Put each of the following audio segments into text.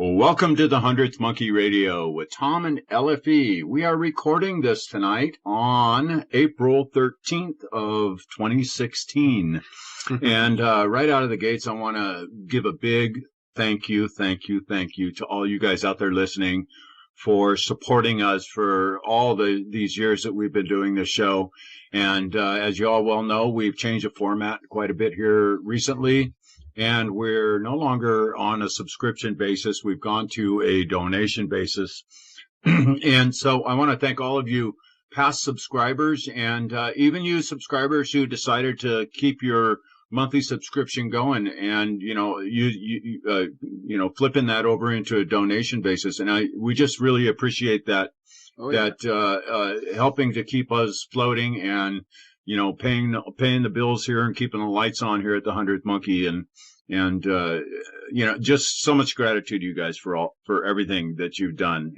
Well, welcome to the 100th Monkey Radio with Tom and LFE. We are recording this tonight on April 13th of 2016. And right out of the gates, I want to give a big thank you to all you guys out there listening for supporting us for all these years that we've been doing this show. And as you all well know, we've changed the format quite a bit here recently. And we're no longer on a subscription basis. We've gone to a donation basis. And so I want to thank all of you past subscribers and even you subscribers who decided to keep your monthly subscription going and, flipping that over into a donation basis. And we just really appreciate that, helping to keep us floating and, paying the bills here and keeping the lights on here at the 100th Monkey. And just so much gratitude to you guys for everything that you've done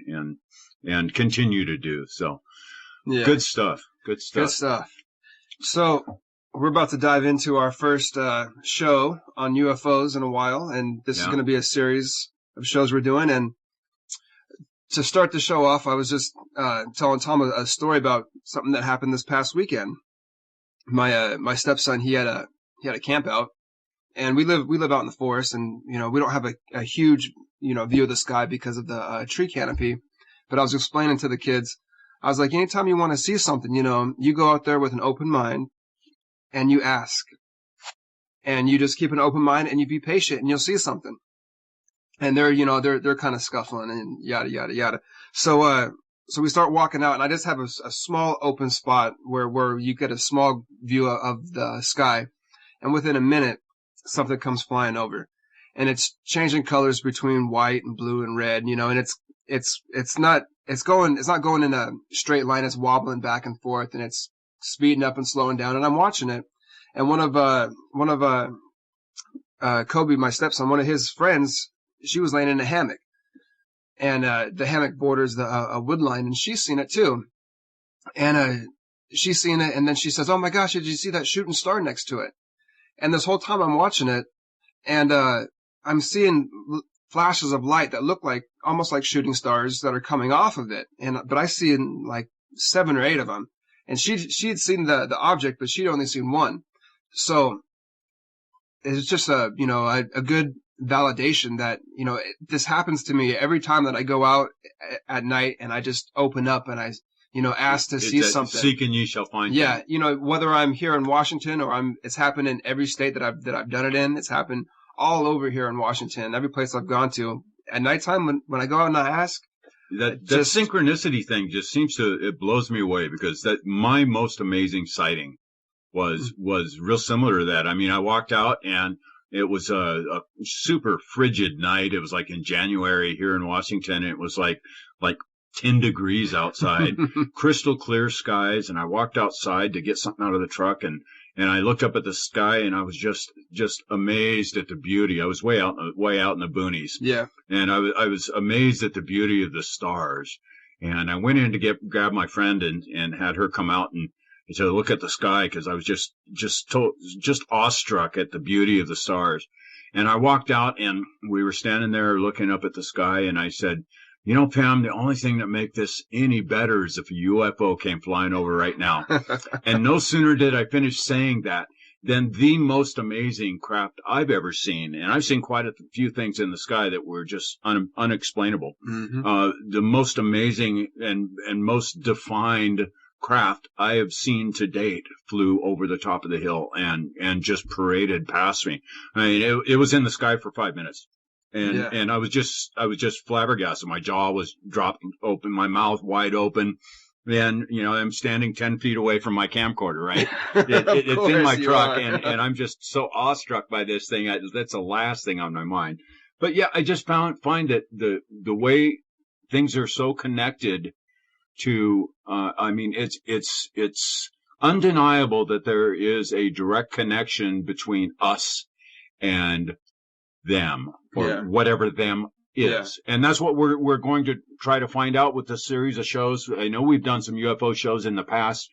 and continue to do. So Good stuff. So we're about to dive into our first show on UFOs in a while. And this is going to be a series of shows we're doing. And to start the show off, I was just telling Tom a story about something that happened this past weekend. My stepson, he had a camp out, and we live out in the forest, and we don't have a huge view of the sky because of the tree canopy. But I was explaining to the kids, I was like, anytime you want to see something, you go out there with an open mind, and you ask, and you just keep an open mind, and you be patient, and you'll see something. And they're kind of scuffling and yada yada yada. So we start walking out, and I just have a small open spot where you get a small view of the sky. And within a minute, something comes flying over. And it's changing colors between white and blue and red, and it's not going in a straight line. It's wobbling back and forth, and it's speeding up and slowing down. And I'm watching it. And one of Kobe, my stepson, one of his friends, she was laying in a hammock. And the hammock borders a wood line, and she's seen it too. And she's seen it, and then she says, "Oh my gosh, did you see that shooting star next to it?" And this whole time I'm watching it, and I'm seeing flashes of light that look like almost like shooting stars that are coming off of it. But I see like 7 or 8 of them. And she had seen the object, but she'd only seen one. So it's just a good validation that this happens to me every time that I go out at night and I just open up and I ask to see something. Seek and ye shall find. Yeah, whether I'm here in Washington or it's happened in every state that I've done it in. It's happened all over here in Washington, every place I've gone to. At nighttime when I go out and I ask, that synchronicity thing just it blows me away, because my most amazing sighting was real similar to that. I mean, I walked out and it was a super frigid night. It was like in January here in Washington. It was like 10 degrees outside, crystal clear skies. And I walked outside to get something out of the truck, and I looked up at the sky, and I was just amazed at the beauty. I was way out in the boonies. Yeah. And I was amazed at the beauty of the stars. And I went in to grab my friend and had her come out and to look at the sky, because I was just awestruck at the beauty of the stars. And I walked out, and we were standing there looking up at the sky, and I said, Pam, the only thing that make this any better is if a UFO came flying over right now. And no sooner did I finish saying that than the most amazing craft I've ever seen, and I've seen quite a few things in the sky that were just unexplainable. Mm-hmm. The most amazing and most defined craft I have seen to date flew over the top of the hill and just paraded past me. I mean, it was in the sky for 5 minutes. And I was just flabbergasted. My jaw was dropped open, my mouth wide open. And, I'm standing 10 feet away from my camcorder, right? It's in my truck, and I'm just so awestruck by this thing. That's the last thing on my mind. But yeah, I just find that the way things are so connected to, it's undeniable that there is a direct connection between us and them, or whatever them is. Yeah. And that's what we're going to try to find out with this series of shows. I know we've done some UFO shows in the past,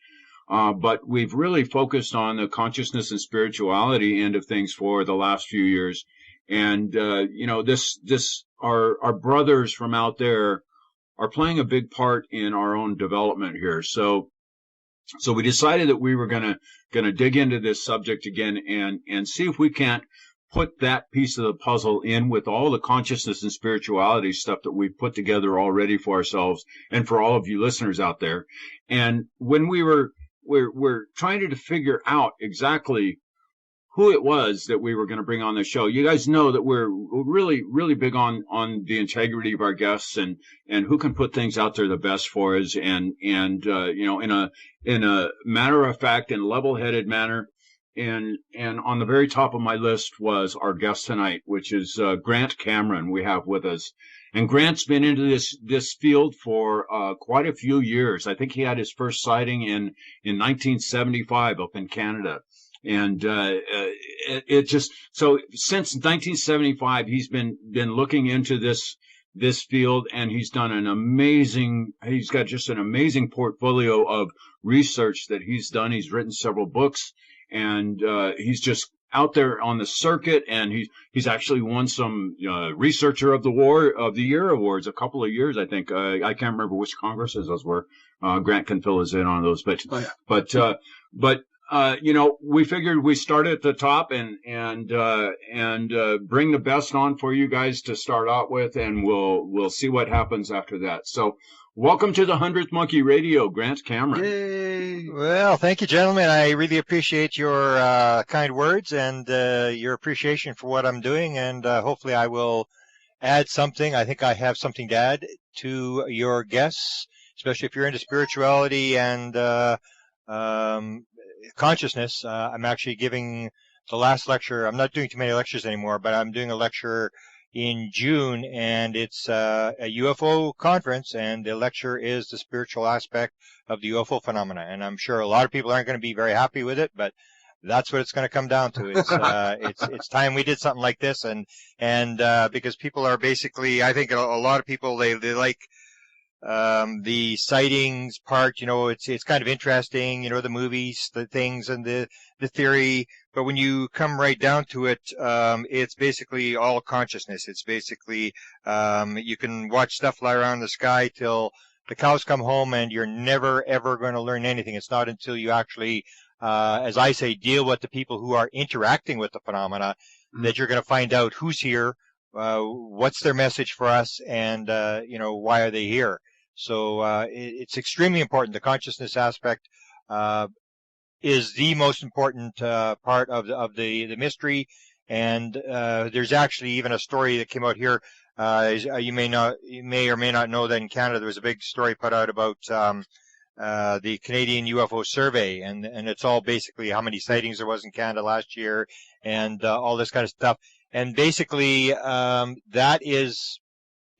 but we've really focused on the consciousness and spirituality end of things for the last few years. And our brothers from out there are playing a big part in our own development here. So we decided that we were gonna dig into this subject again and see if we can't put that piece of the puzzle in with all the consciousness and spirituality stuff that we've put together already for ourselves and for all of you listeners out there. And when we're trying to figure out exactly who it was that we were going to bring on the show. You guys know that we're really, really big on the integrity of our guests and who can put things out there the best for us and in a matter of fact and level-headed manner. And on the very top of my list was our guest tonight, which is Grant Cameron we have with us. And Grant's been into this field for quite a few years. I think he had his first sighting in 1975 up in Canada. And it just so since 1975 he's been looking into this field, and he's got just an amazing portfolio of research that he's done. He's written several books, and he's just out there on the circuit, and he's actually won some Researcher of the Year awards a couple of years, I think. I can't remember which congresses those were. Grant can fill us in on those, but we figured we start at the top and bring the best on for you guys to start out with, and we'll see what happens after that. So, welcome to the 100th Monkey Radio, Grant Cameron. Yay! Well, thank you, gentlemen. I really appreciate your kind words and your appreciation for what I'm doing, and hopefully I will add something. I think I have something to add to your guests, especially if you're into spirituality and consciousness. I'm actually giving the last lecture. I'm not doing too many lectures anymore, but I'm doing a lecture in June, and it's a UFO conference, and the lecture is the spiritual aspect of the UFO phenomena. And I'm sure a lot of people aren't going to be very happy with it, but that's what it's going to come down to. It's time we did something like this, and because people are basically, I think a lot of people they like the sightings part. It's kind of interesting, the movies, the things, and the theory. But when you come right down to it, it's basically all consciousness. It's basically you can watch stuff fly around the sky till the cows come home, and you're never ever going to learn anything. It's not until you actually, as I say, deal with the people who are interacting with the phenomena that you're going to find out who's here, what's their message for us, and why are they here. So it's extremely important. The consciousness aspect is the most important part of the mystery. And there's actually even a story that came out here. You may or may not know that in Canada there was a big story put out about the Canadian UFO survey, and it's all basically how many sightings there was in Canada last year, and all this kind of stuff. And basically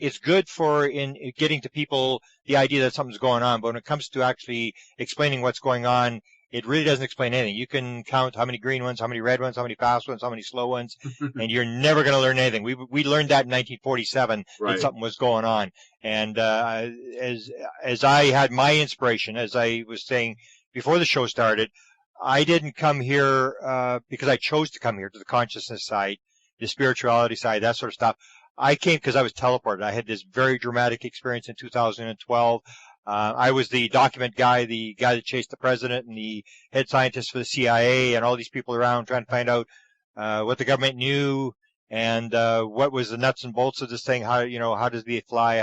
it's good for in getting to people the idea that something's going on, but when it comes to actually explaining what's going on, it really doesn't explain anything. You can count how many green ones, how many red ones, how many fast ones, how many slow ones, and you're never going to learn anything. We learned that in 1947 that something was going on. And as I had my inspiration, as I was saying before the show started, I didn't come here because I chose to come here to the consciousness side, the spirituality side, that sort of stuff. I came because I was teleported. I had this very dramatic experience in 2012. I was the document guy, the guy that chased the president and the head scientist for the CIA and all these people around trying to find out what the government knew and what was the nuts and bolts of this thing. How does they fly?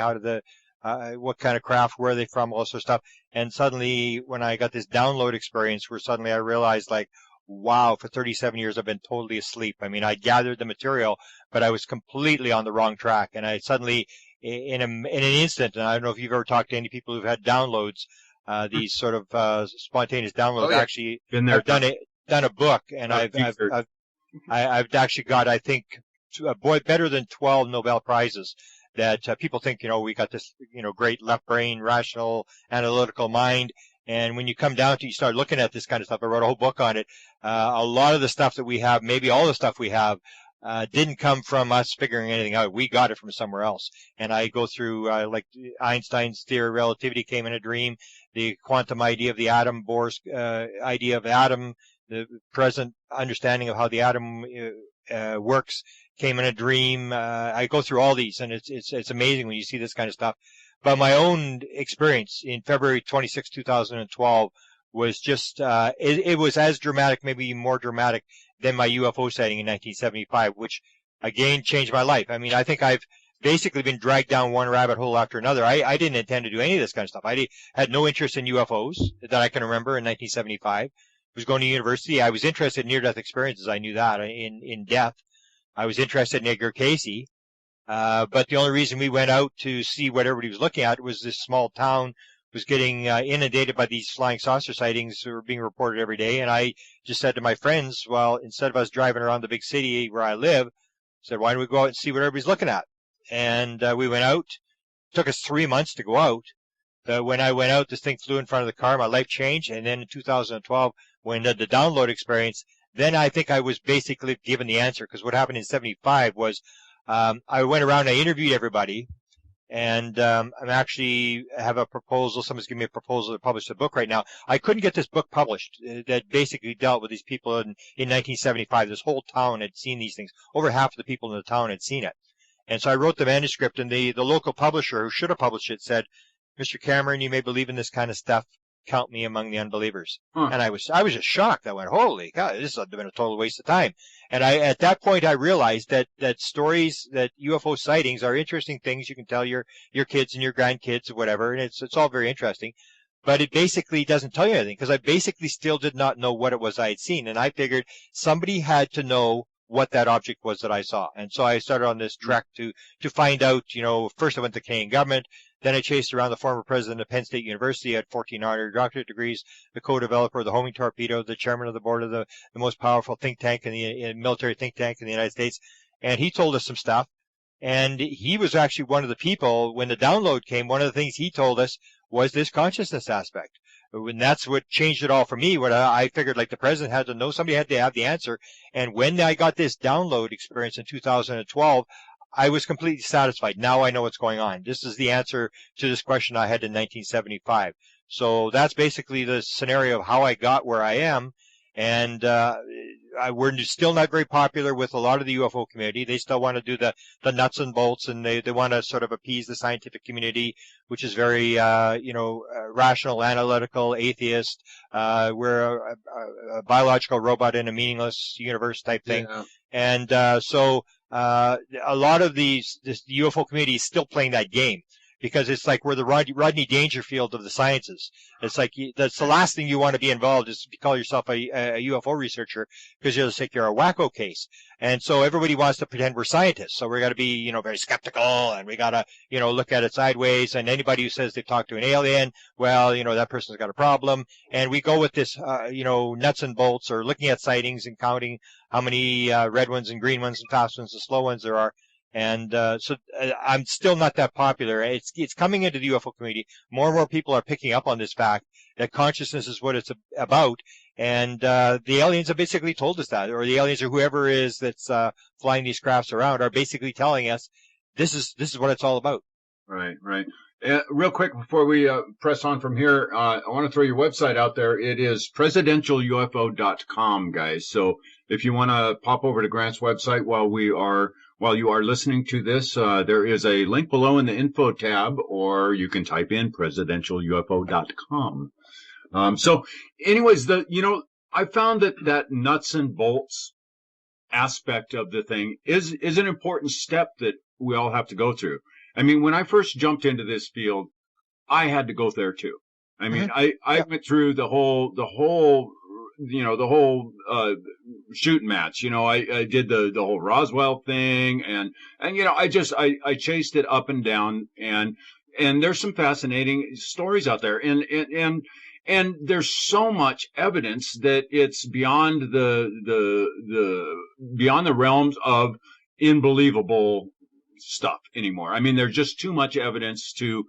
What kind of craft? Where are they from? All sorts of stuff. And suddenly, when I got this download experience, where suddenly I realized, like, wow, for 37 years I've been totally asleep. I mean, I gathered the material, but I was completely on the wrong track. And I suddenly, in an instant, and I don't know if you've ever talked to any people who've had downloads, these sort of spontaneous downloads. Actually, been there. I've done a book, and I've actually got, I think, better than 12 Nobel Prizes. That people think, we got this, great left brain, rational, analytical mind. And when you come down to, you start looking at this kind of stuff. I wrote a whole book on it. A lot of the stuff that we have, maybe all the stuff we have, didn't come from us figuring anything out. We got it from somewhere else. And I go through, like Einstein's theory of relativity came in a dream, the quantum idea of the atom, Bohr's idea of atom, the present understanding of how the atom works came in a dream. I go through all these, and it's amazing when you see this kind of stuff. But my own experience in February 26, 2012 was just, it was as dramatic, maybe even more dramatic than my UFO sighting in 1975, which again changed my life. I mean, I think I've basically been dragged down one rabbit hole after another. I didn't intend to do any of this kind of stuff. I had no interest in UFOs that I can remember in 1975. I was going to university. I was interested in near-death experiences. I knew that in death. I was interested in Edgar Casey. But the only reason we went out to see what everybody was looking at was this small town was getting inundated by these flying saucer sightings that were being reported every day. And I just said to my friends, well, instead of us driving around the big city where I live, I said, why don't we go out and see what everybody's looking at? And we went out. It took us 3 months to go out. When I went out, this thing flew in front of the car. My life changed. And then in 2012, when the download experience, then I think I was basically given the answer. Because what happened in 75 was I went around, I interviewed everybody, and I'm actually have a proposal. Someone's giving me a proposal to publish a book right now. I couldn't get this book published that basically dealt with these people in 1975. This whole town had seen these things. Over half of the people in the town had seen it. And so I wrote the manuscript, and the local publisher who should have published it said, Mr. Cameron, you may believe in this kind of stuff. Count me among the unbelievers. And I was just shocked. I went, holy God, this has been a total waste of time. And at that point, I realized that stories, that UFO sightings are interesting things you can tell your kids and your grandkids or whatever, and it's all very interesting. But it basically doesn't tell you anything, because I basically still did not know what it was I had seen. And I figured somebody had to know what that object was that I saw. And so I started on this trek to find out, first I went to the Canadian government, then I chased around the former president of Penn State University, had 14 honorary doctorate degrees, the co-developer of the homing torpedo, the chairman of the board of the most powerful think tank military think tank in the United States. And he told us some stuff. And he was actually one of the people, when the download came, one of the things he told us was this consciousness aspect. And that's what changed it all for me. What I figured, like, the president had to know, somebody had to have the answer. And when I got this download experience in 2012, I was completely satisfied. Now I know what's going on. This is the answer to this question I had in 1975. So that's basically the scenario of how I got where I am. And we're still not very popular with a lot of the UFO community. They still want to do the nuts and bolts, and they want to sort of appease the scientific community, which is very, rational, analytical, atheist. We're a biological robot in a meaningless universe type thing. Yeah. And so a lot of this UFO community is still playing that game, because it's like we're the Rodney Dangerfield of the sciences. It's like that's the last thing you want to be involved is to call yourself a UFO researcher, because you're just like you're a wacko case. And so everybody wants to pretend we're scientists. So we got to be, very skeptical, and we got to, look at it sideways. And anybody who says they've talked to an alien, well, that person's got a problem. And we go with this, nuts and bolts, or looking at sightings and counting how many red ones and green ones and fast ones and slow ones there are. And so I'm still not that popular. It's coming into the UFO community. More and more people are picking up on this fact that consciousness is what it's about. And the aliens have basically told us that, or the aliens or whoever is that's flying these crafts around are basically telling us this is what it's all about. Right. Real quick before we press on from here, I want to throw your website out there. It is presidentialufo.com, guys. So if you want to pop over to Grant's website while you are listening to this, there is a link below in the info tab, or you can type in presidentialufo.com. So anyways, I found that nuts and bolts aspect of the thing is an important step that we all have to go through. I mean, when I first jumped into this field, I had to go there too. I mean, I went through the whole shooting match. I did the whole Roswell thing, and I chased it up and down, and there's some fascinating stories out there, and there's so much evidence that it's beyond beyond the realms of unbelievable stuff anymore. I mean, there's just too much evidence to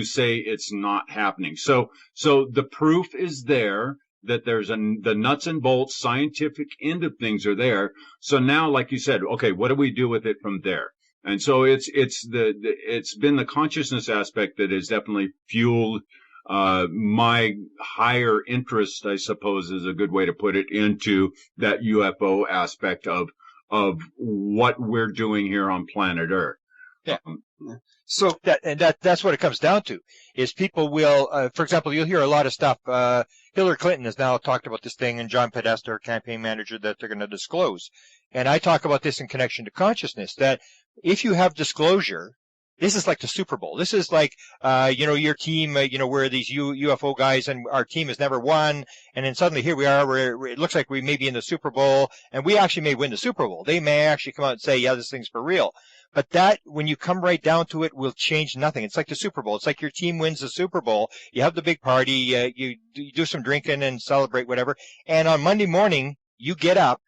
say it's not happening. So the proof is there that there's the nuts and bolts scientific end of things are there. So now, like you said, okay, what do we do with it from there? And so it's been the consciousness aspect that has definitely fueled my higher interest, I suppose is a good way to put it, into that UFO aspect of of what we're doing here on planet Earth. Yeah. So that's what it comes down to, is people will, for example, you'll hear a lot of stuff. Hillary Clinton has now talked about this thing, and John Podesta, her campaign manager, that they're going to disclose. And I talk about this in connection to consciousness, that if you have disclosure, this is like the Super Bowl. This is like, your team, we're these UFO guys, and our team has never won. And then suddenly here we are, it looks like we may be in the Super Bowl, and we actually may win the Super Bowl. They may actually come out and say, yeah, this thing's for real. But that, when you come right down to it, will change nothing. It's like the Super Bowl. It's like your team wins the Super Bowl. You have the big party, you do some drinking and celebrate, whatever. And on Monday morning, you get up,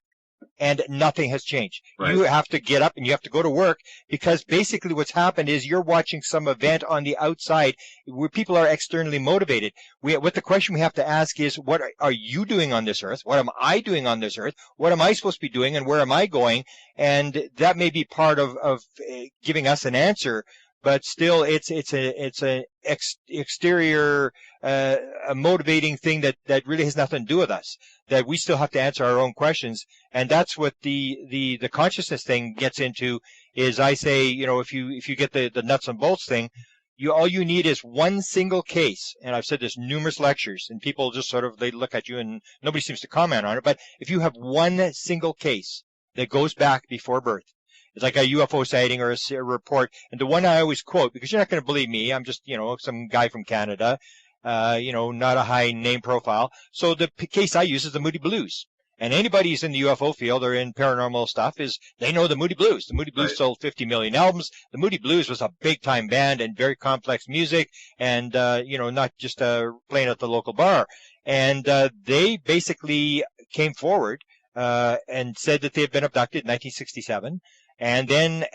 and nothing has changed. Right. You have to get up and you have to go to work, because basically what's happened is you're watching some event on the outside where people are externally motivated. What the question we have to ask is, what are you doing on this earth? What am I doing on this earth? What am I supposed to be doing, and where am I going? And that may be part of giving us an answer. But still, it's an exterior, a motivating thing that really has nothing to do with us. That we still have to answer our own questions, and that's what the consciousness thing gets into. Is, I say, if you get the nuts and bolts thing, all you need is one single case. And I've said this numerous lectures, and people just they look at you and nobody seems to comment on it. But if you have one single case that goes back before birth. It's like a UFO sighting or a report. And the one I always quote, because you're not going to believe me, I'm just, some guy from Canada, not a high name profile. So the case I use is the Moody Blues. And anybody who's in the UFO field or in paranormal stuff they know the Moody Blues. The Moody Blues sold 50 million albums. The Moody Blues was a big time band and very complex music, and, not just playing at the local bar. And they basically came forward and said that they had been abducted in 1967. And then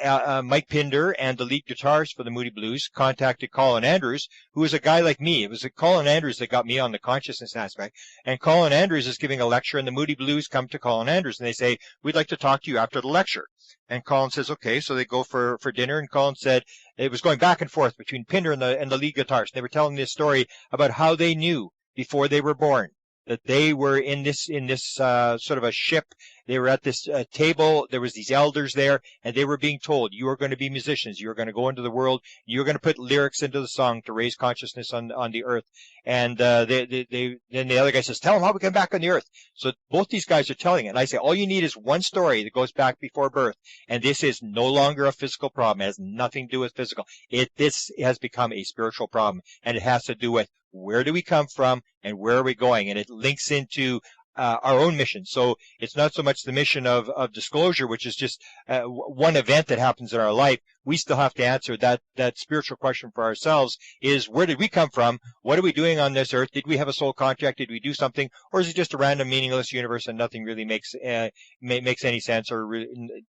Mike Pinder and the lead guitarist for the Moody Blues contacted Colin Andrews, who is a guy like me. It was Colin Andrews that got me on the consciousness aspect. And Colin Andrews is giving a lecture, and the Moody Blues come to Colin Andrews, and they say, we'd like to talk to you after the lecture. And Colin says, okay. So they go for dinner, and Colin said it was going back and forth between Pinder and the lead guitarist. They were telling this story about how they knew before they were born that they were in this sort of a ship. They were at this table. There was these elders there, and they were being told, you are going to be musicians. You are going to go into the world. You're going to put lyrics into the song to raise consciousness on the earth. And then the other guy says, tell them how we come back on the earth. So both these guys are telling it. And I say, all you need is one story that goes back before birth. And this is no longer a physical problem. It has nothing to do with physical. This has become a spiritual problem, and it has to do with where do we come from and where are we going? And it links into our own mission. So it's not so much the mission of disclosure, which is just one event that happens in our life. We still have to answer that spiritual question for ourselves, is where did we come from? What are we doing on this earth? Did we have a soul contract? Did we do something? Or is it just a random, meaningless universe and nothing really makes any sense, or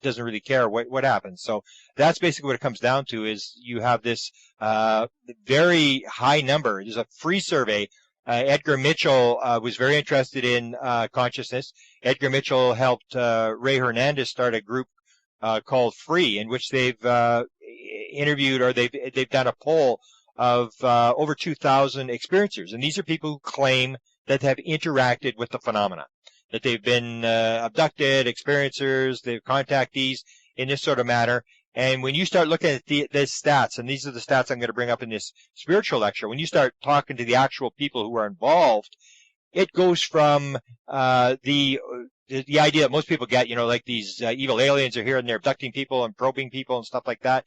doesn't really care what happens? So that's basically what it comes down to, is you have this very high number. There's a free survey. Edgar Mitchell was very interested in consciousness. Edgar Mitchell helped Ray Hernandez start a group called Free, in which they've interviewed, or they've done a poll of over 2,000 experiencers, and these are people who claim that have interacted with the phenomena, that they've been abducted, experiencers, they're contactees in this sort of manner. And when you start looking at the stats, and these are the stats I'm going to bring up in this spiritual lecture, when you start talking to the actual people who are involved, it goes from the idea that most people get, like these evil aliens are here and they're abducting people and probing people and stuff like that,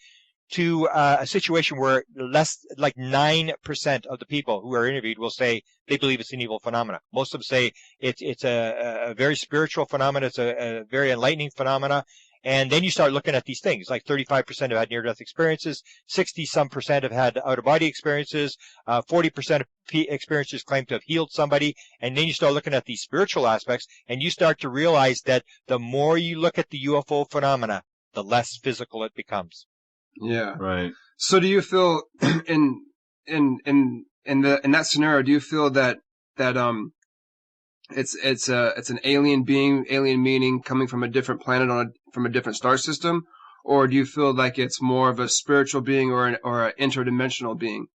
to a situation where less like 9% of the people who are interviewed will say they believe it's an evil phenomena. Most of them say it's a very spiritual phenomena. It's a very enlightening phenomena. And then you start looking at these things, like 35% have had near-death experiences, 60-some% have had out-of-body experiences, 40% of experiencers claim to have healed somebody. And then you start looking at these spiritual aspects, and you start to realize that the more you look at the UFO phenomena, the less physical it becomes. Yeah. Right. So do you feel in that scenario, do you feel that it's an alien being, alien meaning coming from a different planet from a different star system, or do you feel like it's more of a spiritual being or an interdimensional being?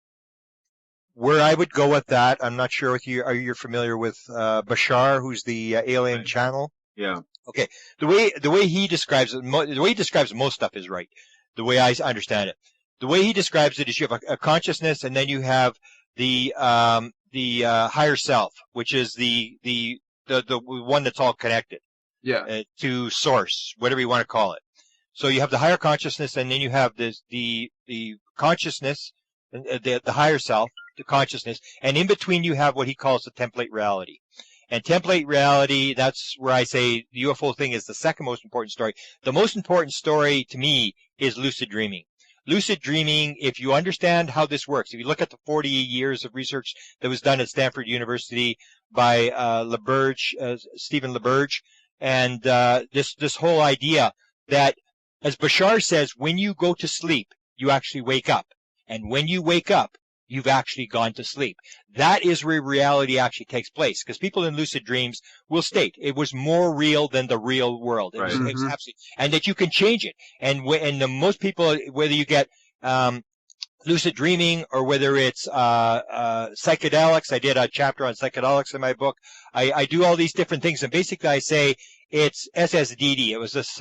Where I would go with that, I'm not sure if you are familiar with Bashar, who's the alien channel? Yeah. Okay, the way he describes it, the way he describes most stuff is right. The way I understand it, the way he describes it is you have a consciousness, and then you have the higher self, which is the one that's all connected. Yeah. To source, whatever you want to call it. So you have the higher consciousness, and then you have the consciousness, the higher self, the consciousness, and in between you have what he calls the template reality. And template reality, that's where I say the UFO thing is the second most important story. The most important story to me is lucid dreaming. Lucid dreaming, if you understand how this works, if you look at the 40 years of research that was done at Stanford University by Stephen LaBerge, and this whole idea that, as Bashar says, when you go to sleep, you actually wake up. And when you wake up, you've actually gone to sleep. That is where reality actually takes place. Because people in lucid dreams will state it was more real than the real world. It was absolutely, and that you can change it. And most people, whether you get lucid dreaming or whether it's psychedelics, I did a chapter on psychedelics in my book. I do all these different things, and basically I say it's SSDD. It was this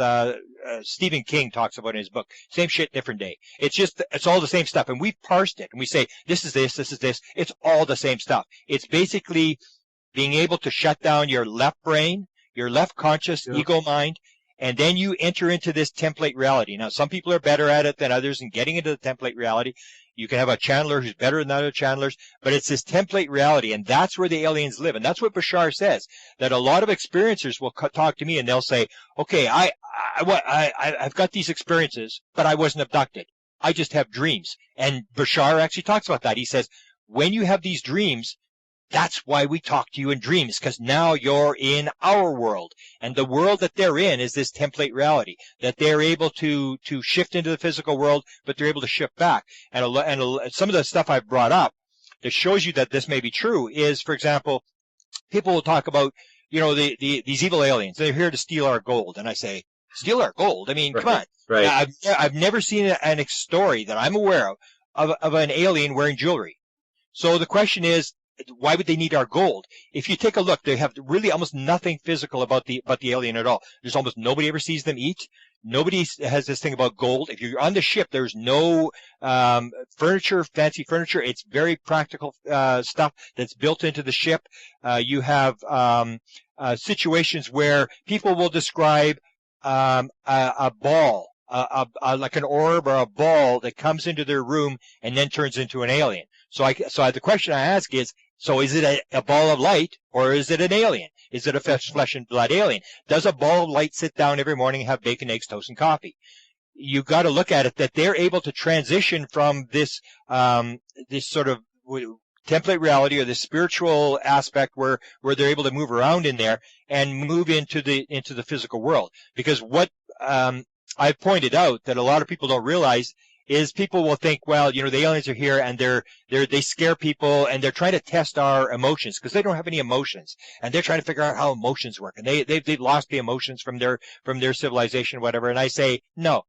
Stephen King talks about in his book. Same shit, different day. It's all the same stuff, and we've parsed it, and we say this is this, this is this. It's all the same stuff. It's basically being able to shut down your left brain, your left conscious ego mind, and then you enter into this template reality. Now, some people are better at it than others in getting into the template reality. You can have a channeler who's better than other channelers, but it's this template reality, and that's where the aliens live. And that's what Bashar says, that a lot of experiencers will talk to me and they'll say, okay, I've got these experiences, but I wasn't abducted. I just have dreams. And Bashar actually talks about that. He says, when you have these dreams, that's why we talk to you in dreams, because now you're in our world. And the world that they're in is this template reality, that they're able to shift into the physical world, but they're able to shift back. And some of the stuff I've brought up that shows you that this may be true is, for example, people will talk about, these evil aliens. They're here to steal our gold. And I say, steal our gold? I mean, come on. Right. I've never seen a story that I'm aware of an alien wearing jewelry. So the question is, why would they need our gold? If you take a look, they have really almost nothing physical about the alien at all. There's almost nobody ever sees them eat. Nobody has this thing about gold. If you're on the ship, there's no furniture, fancy furniture. It's very practical stuff that's built into the ship. You have situations where people will describe a ball, like an orb or a ball that comes into their room and then turns into an alien. So the question I ask is, so is it a ball of light, or is it an alien? Is it a flesh and blood alien? Does a ball of light sit down every morning and have bacon, eggs, toast, and coffee? You've got to look at it that they're able to transition from this sort of template reality or the spiritual aspect where they're able to move around in there and move into the physical world. Because what I've pointed out that a lot of people don't realize is people will think, well, the aliens are here and they scare people and they're trying to test our emotions because they don't have any emotions, and they're trying to figure out how emotions work, and they've lost the emotions from their civilization, whatever. And I say, no.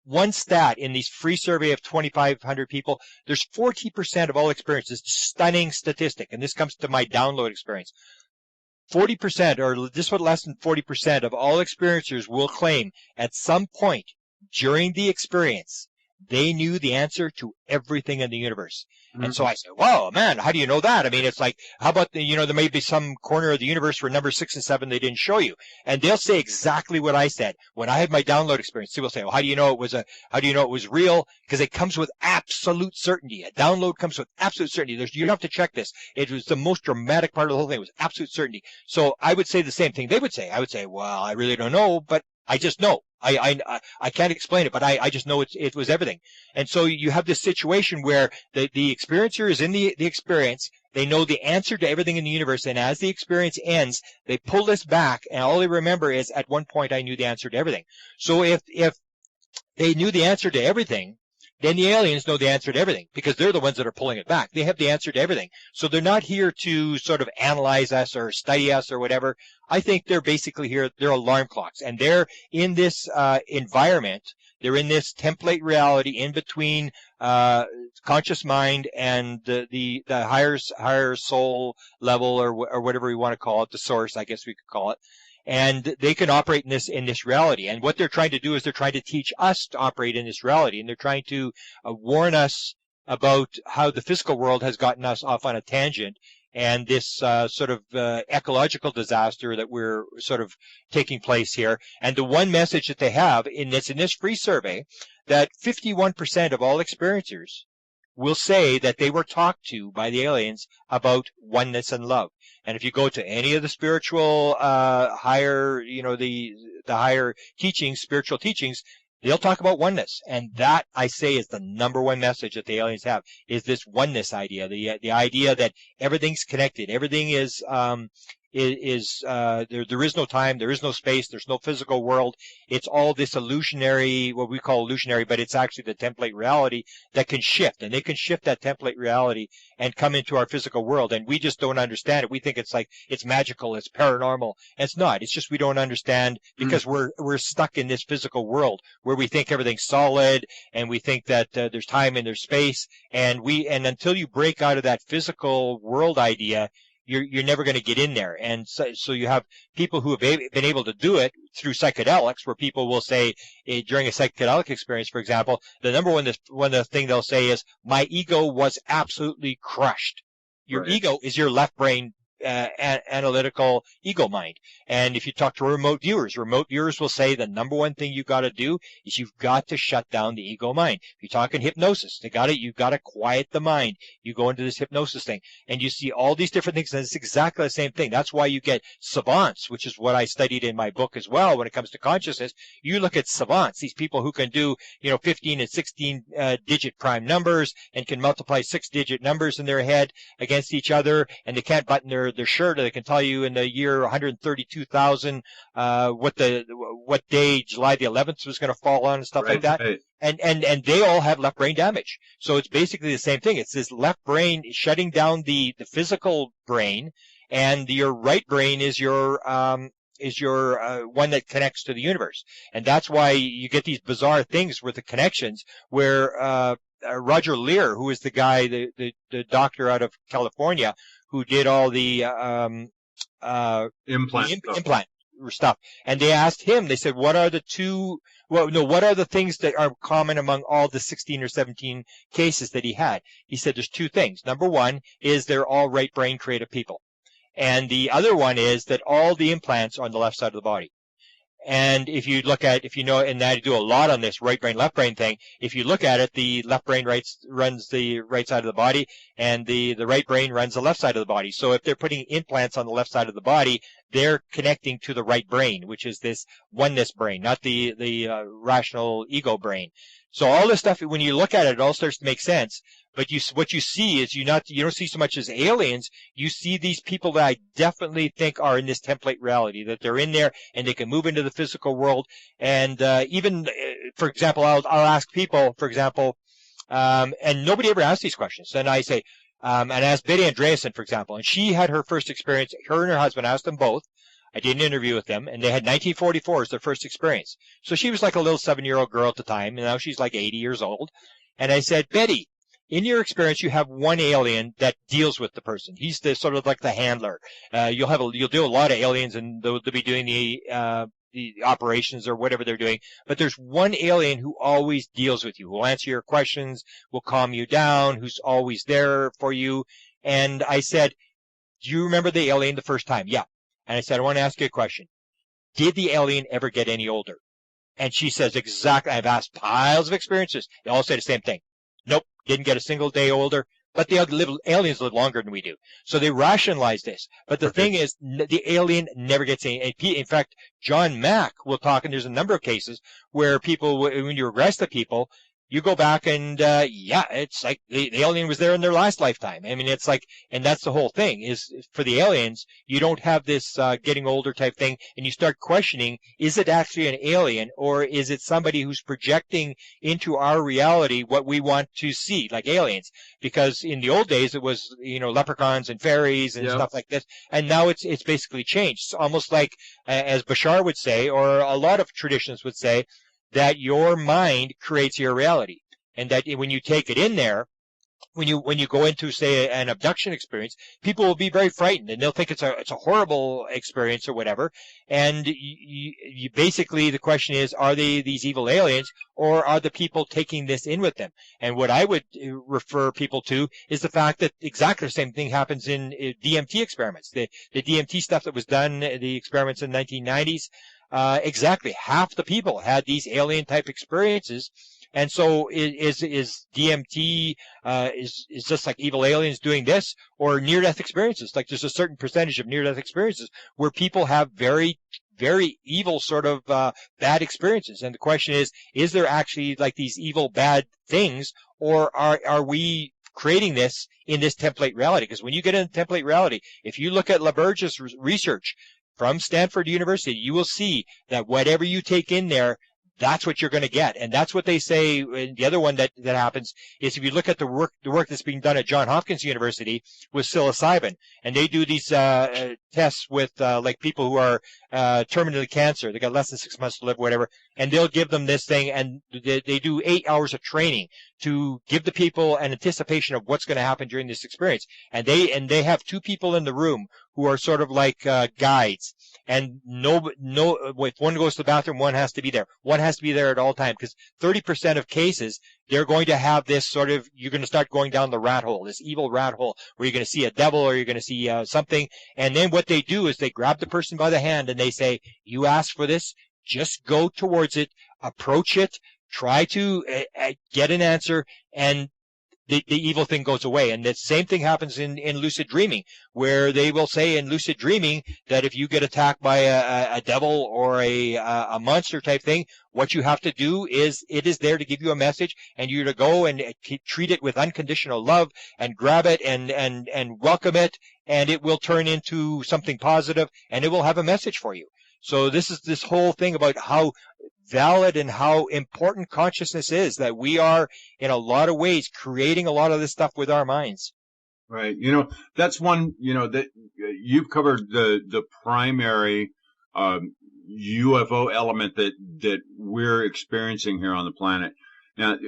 One stat in these free survey of 2,500 people, there's 40% of all experiences, stunning statistic, and this comes to my download experience. 40%, or just what less than 40% of all experiencers will claim at some point during the experience they knew the answer to everything in the universe. Mm-hmm. And so I say, whoa, man, how do you know that? I mean, it's like, how about there may be some corner of the universe where number 6 and 7 they didn't show you. And they'll say exactly what I said. When I had my download experience, people say, well, how do you know it was real? Because it comes with absolute certainty. A download comes with absolute certainty. You don't have to check this. It was the most dramatic part of the whole thing. It was absolute certainty. So I would say the same thing they would say. I would say, well, I really don't know, but I just know. I can't explain it, but I just know it was everything. And so you have this situation where the experiencer is in the experience. They know the answer to everything in the universe, and as the experience ends, they pull this back, and all they remember is, at one point, I knew the answer to everything. So if they knew the answer to everything, then the aliens know the answer to everything, because they're the ones that are pulling it back. They have the answer to everything. So they're not here to sort of analyze us or study us or whatever. I think they're basically here, they're alarm clocks. And they're in this environment, they're in this template reality in between conscious mind and the higher soul level, or whatever we want to call it, the source, I guess we could call it. and they can operate in this reality. And what they're trying to do is they're trying to teach us to operate in this reality, and they're trying to warn us about how the physical world has gotten us off on a tangent, and this sort of ecological disaster that we're sort of taking place here. And the one message that they have in this free survey, that 51% of all experiencers will say that they were talked to by the aliens about oneness and love. And if you go to any of the spiritual higher, the higher teachings, spiritual teachings, they'll talk about oneness. And that, I say, is the number one message that the aliens have, is this oneness idea, the idea that everything's connected, everything is there is no time, there is no space, there's no physical world. It's all this illusionary, what we call illusionary, but it's actually the template reality that can shift, and they can shift that template reality and come into our physical world, and we just don't understand it. We think it's like it's magical, it's paranormal, and it's not. It's just we don't understand because we're stuck in this physical world where we think everything's solid, and we think that there's time and there's space, and until you break out of that physical world idea, you're never going to get in there. And so you have people who have been able to do it through psychedelics, where people will say during a psychedelic experience, for example, the number one thing they'll say is, my ego was absolutely crushed. Your ego is your left brain analytical ego mind. And if you talk to remote viewers will say the number one thing you've got to do is you've got to shut down the ego mind. If you talk in hypnosis, you've got to quiet the mind. You go into this hypnosis thing, and you see all these different things, and it's exactly the same thing. That's why you get savants, which is what I studied in my book as well when it comes to consciousness. You look at savants, these people who can do 15 and 16 digit prime numbers, and can multiply 6-digit numbers in their head against each other, and they can't button their shirt, or they can tell you in the year 132,000 what day July the 11th was going to fall on and stuff like that. Right. And they all have left brain damage. So it's basically the same thing. It's this left brain shutting down the physical brain, and your right brain is your one that connects to the universe. And that's why you get these bizarre things with the connections where Roger Lear, who is the guy, the doctor out of California, who did all the implant stuff. And they asked him, they said, what are the things that are common among all the 16 or 17 cases that he had? He said there's two things. Number one is they're all right brain creative people. And the other one is that all the implants are on the left side of the body. And if you know, and I do a lot on this right brain, left brain thing, if you look at it, the left brain runs the right side of the body, and the right brain runs the left side of the body. So if they're putting implants on the left side of the body, they're connecting to the right brain, which is this oneness brain, not the rational ego brain. So all this stuff, when you look at it, it all starts to make sense. But what you see is you don't see so much as aliens. You see these people that I definitely think are in this template reality, that they're in there and they can move into the physical world. And even, for example, I'll ask people, for example, and nobody ever asks these questions. And I say, and I asked Betty Andreasen, for example, and she had her first experience. Her and her husband, asked them both. I did an interview with them, and they had 1944 as their first experience. So she was like a little 7-year-old girl at the time, and now she's like 80 years old. And I said, Betty, in your experience, you have one alien that deals with the person. He's the sort of like the handler. You'll do a lot of aliens, and they'll be doing the operations or whatever they're doing. But there's one alien who always deals with you, who will answer your questions, will calm you down, who's always there for you. And I said, do you remember the alien the first time? Yeah. And I said, I want to ask you a question. Did the alien ever get any older? And she says, exactly. I've asked piles of experiences. They all say the same thing. Nope, didn't get a single day older. But the aliens live longer than we do. So they rationalize this. But the thing is, the alien never gets any. In fact, John Mack will talk, and there's a number of cases where people, when you arrest the people, you go back and, it's like the alien was there in their last lifetime. I mean, it's like, and that's the whole thing, is for the aliens, you don't have this getting older type thing, and you start questioning, is it actually an alien, or is it somebody who's projecting into our reality what we want to see, like aliens? Because in the old days, it was, leprechauns and fairies and stuff like this, and now it's basically changed. It's almost like, as Bashar would say, or a lot of traditions would say, that your mind creates your reality, and that when you take it in there, when you go into, say, an abduction experience, people will be very frightened, and they'll think it's a horrible experience or whatever. And you basically, the question is, are they these evil aliens, or are the people taking this in with them? And what I would refer people to is the fact that exactly the same thing happens in DMT experiments. The DMT stuff that was done, the experiments in the 1990s, exactly half the people had these alien type experiences. And so is DMT is just like evil aliens doing this, or near-death experiences? Like, there's a certain percentage of near-death experiences where people have very, very evil sort of bad experiences. And the question is there actually like these evil bad things, or are we creating this in this template reality? Because when you get into template reality, if you look at LaBerge's research from Stanford University, you will see that whatever you take in there, that's what you're going to get. And that's what they say. And the other one that happens is if you look at the work that's being done at Johns Hopkins University with psilocybin, and they do these tests with like people who are terminally cancer. They got less than 6 months to live, whatever, and they'll give them this thing, and they do 8 hours of training to give the people an anticipation of what's going to happen during this experience. And they have 2 people in the room who are sort of like guides. And if one goes to the bathroom, one has to be there. One has to be there at all times, because 30% of cases, they're going to have this sort of, you're going to start going down the rat hole, this evil rat hole, where you're going to see a devil, or you're going to see something. And then what they do is they grab the person by the hand and they say, you asked for this, just go towards it, approach it, try to get an answer, and the evil thing goes away. And the same thing happens in lucid dreaming, where they will say in lucid dreaming that if you get attacked by a devil or a monster type thing, what you have to do is, it is there to give you a message, and you're to go and treat it with unconditional love and grab it and welcome it, and it will turn into something positive, and it will have a message for you. So this is this whole thing about how valid and how important consciousness is, that we are in a lot of ways creating a lot of this stuff with our minds. Right. That's one, that you've covered the primary UFO element that we're experiencing here on the planet. Now,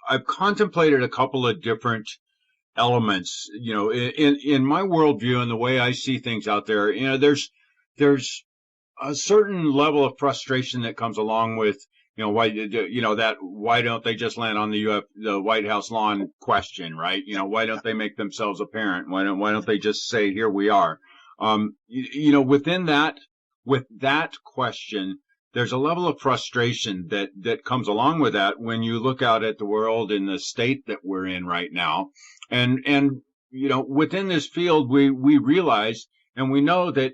I've contemplated a couple of different elements, in my worldview and the way I see things out there. There's a certain level of frustration that comes along with, why don't they just land on the White House lawn question, right? Why don't they make themselves apparent? Why don't they just say, here we are? With that question, there's a level of frustration that comes along with that when you look out at the world in the state that we're in right now. And within this field, we realize, and we know that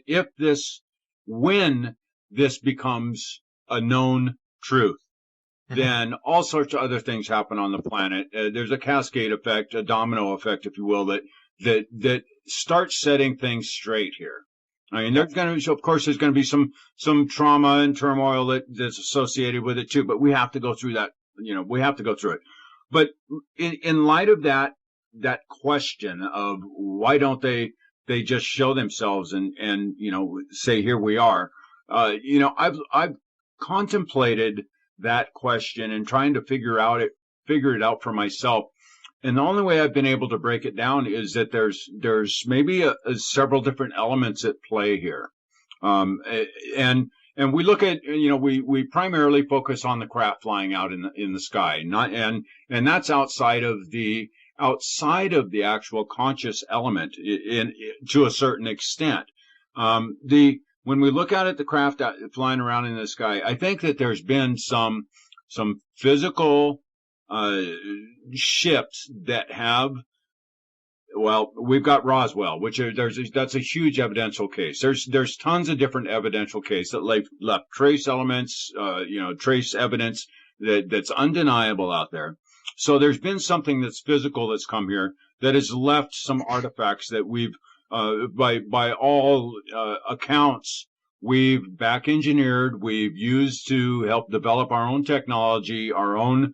when this becomes a known truth, then all sorts of other things happen on the planet. There's a cascade effect, a domino effect, if you will, that starts setting things straight here. I mean, there's going to be some trauma and turmoil that's associated with it too, but we have to go through that. We have to go through it. But in light of that question of why don't they just show themselves and say, here we are. I've contemplated that question and trying to figure it out for myself. And the only way I've been able to break it down is that there's maybe several different elements at play here. And we look at, we primarily focus on the craft flying out in the sky, and that's outside of the actual conscious element to a certain extent. When we look out at the craft flying around in the sky, I think that there's been some physical ships that have. Well, we've got Roswell, that's a huge evidential case. There's tons of different evidential cases that left trace elements, trace evidence that's undeniable out there. So there's been something that's physical that's come here that has left some artifacts that we've, by all accounts, we've back engineered, we've used to help develop our own technology, our own,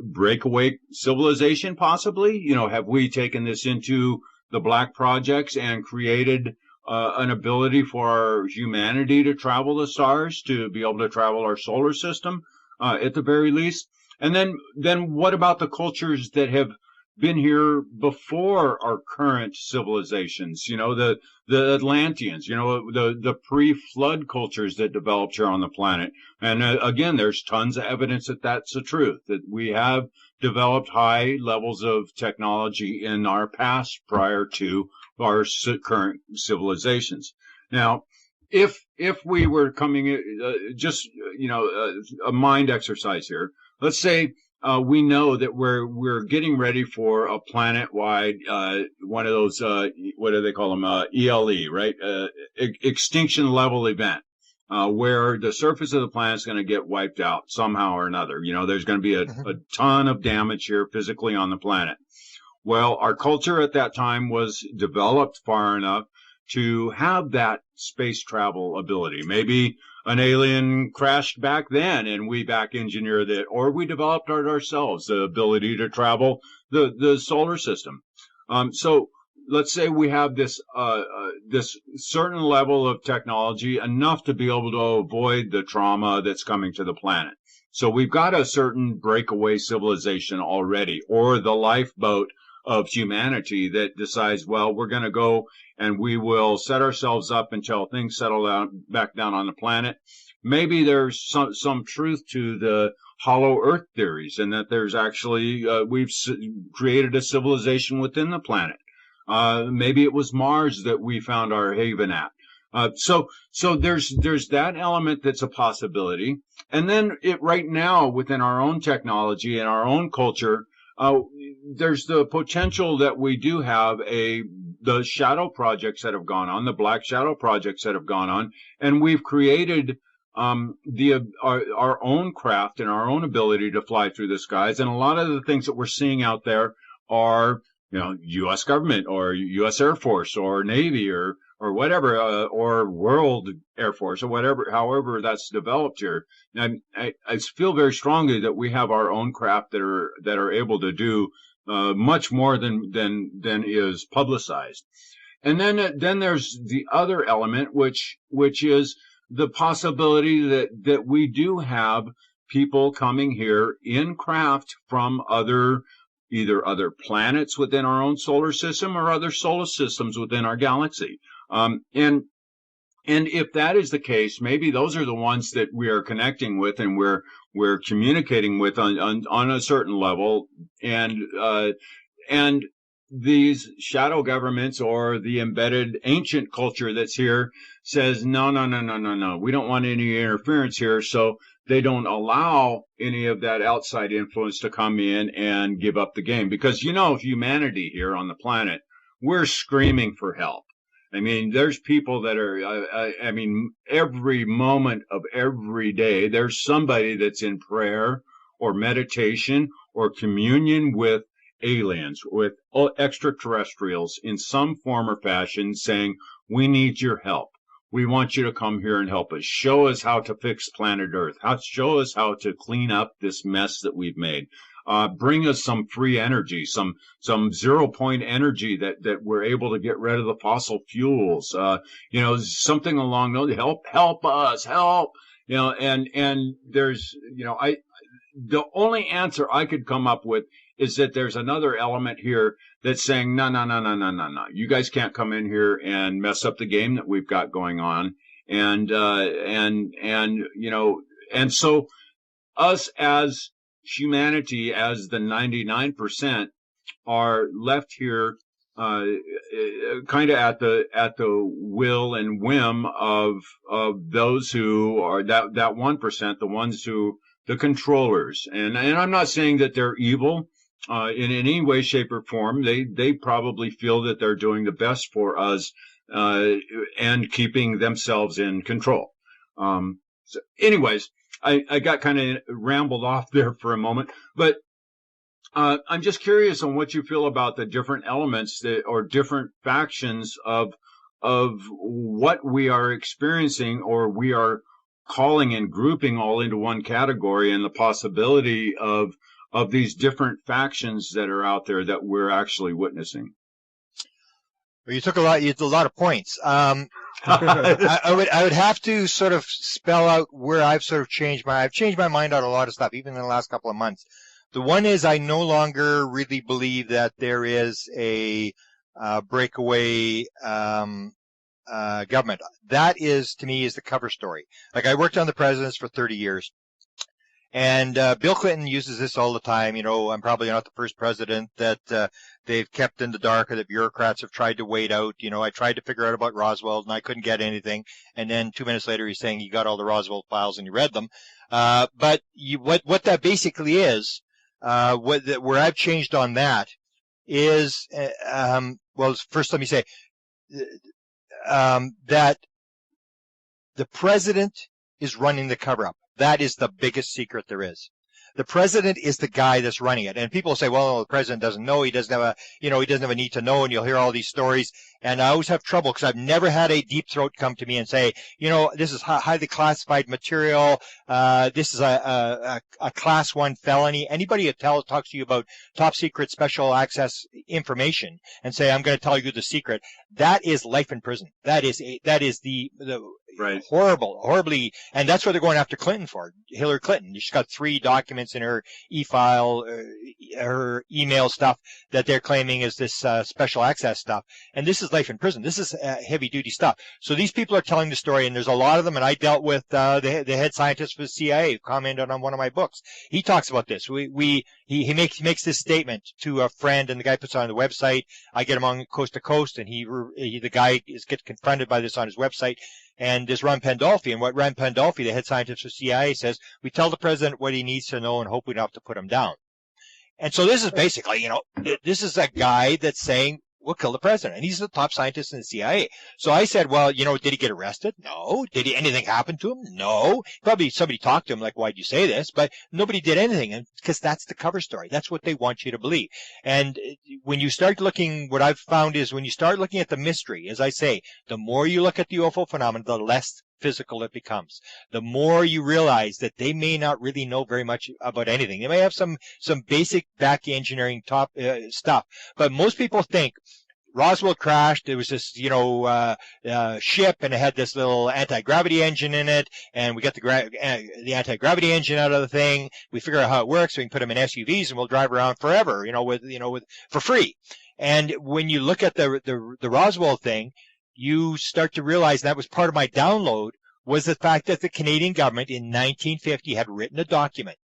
breakaway civilization, possibly. Have we taken this into the black projects and created an ability for humanity to travel the stars, to be able to travel our solar system, at the very least? And then what about the cultures that have been here before our current civilizations? The Atlanteans, the pre-flood cultures that developed here on the planet. And again, there's tons of evidence that that's the truth, that we have developed high levels of technology in our past prior to our current civilizations. Now, if we were coming, a mind exercise here, let's say we know that we're getting ready for a planet-wide one of those what do they call them, ELE, right? Extinction level event, where the surface of the planet is going to get wiped out somehow or another. There's going to be a ton of damage here physically on the planet. Well, our culture at that time was developed far enough to have that space travel ability. Maybe an alien crashed back then and we back engineered it, or we developed it ourselves, the ability to travel the solar system. So let's say we have this certain level of technology, enough to be able to avoid the trauma that's coming to the planet. So we've got a certain breakaway civilization already, or the lifeboat of humanity that decides, well, we're going to go and we will set ourselves up until things settle back down on the planet. Maybe there's some truth to the hollow earth theories, and that there's actually we've created a civilization within the planet. Maybe it was Mars that we found our haven at. So there's that element that's a possibility. And then right now within our own technology and our own culture, there's the potential that we do have the shadow projects that have gone on, the black shadow projects that have gone on, and we've created our own craft and our own ability to fly through the skies. And a lot of the things that we're seeing out there are, U.S. government or U.S. Air Force or Navy or whatever, or World Air Force or whatever, however that's developed here. And I feel very strongly that we have our own craft that are able to do much more than is publicized. And then there's the other element, which is the possibility that we do have people coming here in craft from either other planets within our own solar system or other solar systems within our galaxy. And if that is the case, maybe those are the ones that we are connecting with and we're communicating with on a certain level. And these shadow governments or the embedded ancient culture that's here says, no, we don't want any interference here. So they don't allow any of that outside influence to come in and give up the game. Because, humanity here on the planet, we're screaming for help. I mean, there's people that are, every moment of every day, there's somebody that's in prayer or meditation or communion with aliens, with extraterrestrials in some form or fashion, saying, we need your help. We want you to come here and help us. Show us how to fix planet Earth. Show us how to clean up this mess that we've made. Bring us some free energy, some 0-point energy that we're able to get rid of the fossil fuels. Something along those. Help us, help. And there's, the only answer I could come up with is that there's another element here that's saying, no. You guys can't come in here and mess up the game that we've got going on. And so us as humanity, as the 99%, are left here kind of at the will and whim of those who are that 1%, the ones who, the controllers. And I'm not saying that they're evil in any way, shape, or form. They probably feel that they're doing the best for us and keeping themselves in control. So anyways, I got kind of rambled off there for a moment, but I'm just curious on what you feel about the different elements or different factions of what we are experiencing, or we are calling and grouping all into one category, and the possibility of these different factions that are out there that we're actually witnessing. You took a lot of points. I would have to sort of spell out where I've sort of changed my mind on a lot of stuff, even in the last couple of months. The one is I no longer really believe that there is a breakaway government. That is, to me, is the cover story. Like, I worked on the presidents for 30 years. And Bill Clinton uses this all the time. You know, I'm probably not the first president that they've kept in the dark or the bureaucrats have tried to wait out. You know, I tried to figure out about Roswell and I couldn't get anything. And then 2 minutes later, he's saying he got all the Roswell files and he read them. But what that basically is, where I've changed on that is, well, first let me say that the president is running the cover-up. That is the biggest secret there is. The president is the guy that's running it. And people say, well, the president doesn't know. He doesn't have a need to know. And you'll hear all these stories. And I always have trouble because I've never had a deep throat come to me and say, you know, this is highly classified material. This is a class 1 felony. Anybody that talks to you about top secret special access information and say, I'm going to tell you the secret, that is life in prison. That is the right. horribly, and that's what they're going after Clinton for. Hillary Clinton. She's got 3 documents in her e-file, her email stuff that they're claiming is this special access stuff. And this is life in prison. This is heavy duty stuff. So these people are telling the story, and there's a lot of them. And I dealt with the head scientist for the CIA, who commented on one of my books. He talks about this. He makes this statement to a friend, and the guy puts it on the website. I get him on Coast to Coast, and the guy gets confronted by this on his website. And there's Ron Pandolfi, and what Ron Pandolfi, the head scientist for CIA, says, we tell the president what he needs to know and hope we don't have to put him down. And so this is basically, you know, this is a guy that's saying, we'll kill the president. And he's the top scientist in the CIA. So I said, well, you know, did he get arrested? No. Did anything happen to him? No. Probably somebody talked to him like, why'd you say this? But nobody did anything, because that's the cover story. That's what they want you to believe. And when you start looking, what I've found is when you start looking at the mystery, as I say, the more you look at the UFO phenomenon, the less physical it becomes. The more you realize that they may not really know very much about anything. They may have some basic back engineering stuff, but most people think Roswell crashed. There was this, ship, and it had this little anti-gravity engine in it, and we got the anti-gravity engine out of the thing. We figure out how it works. So we can put them in SUVs, and we'll drive around forever, for free. And when you look at the Roswell thing, you start to realize, and that was part of my download, was the fact that the Canadian government in 1950 had written a document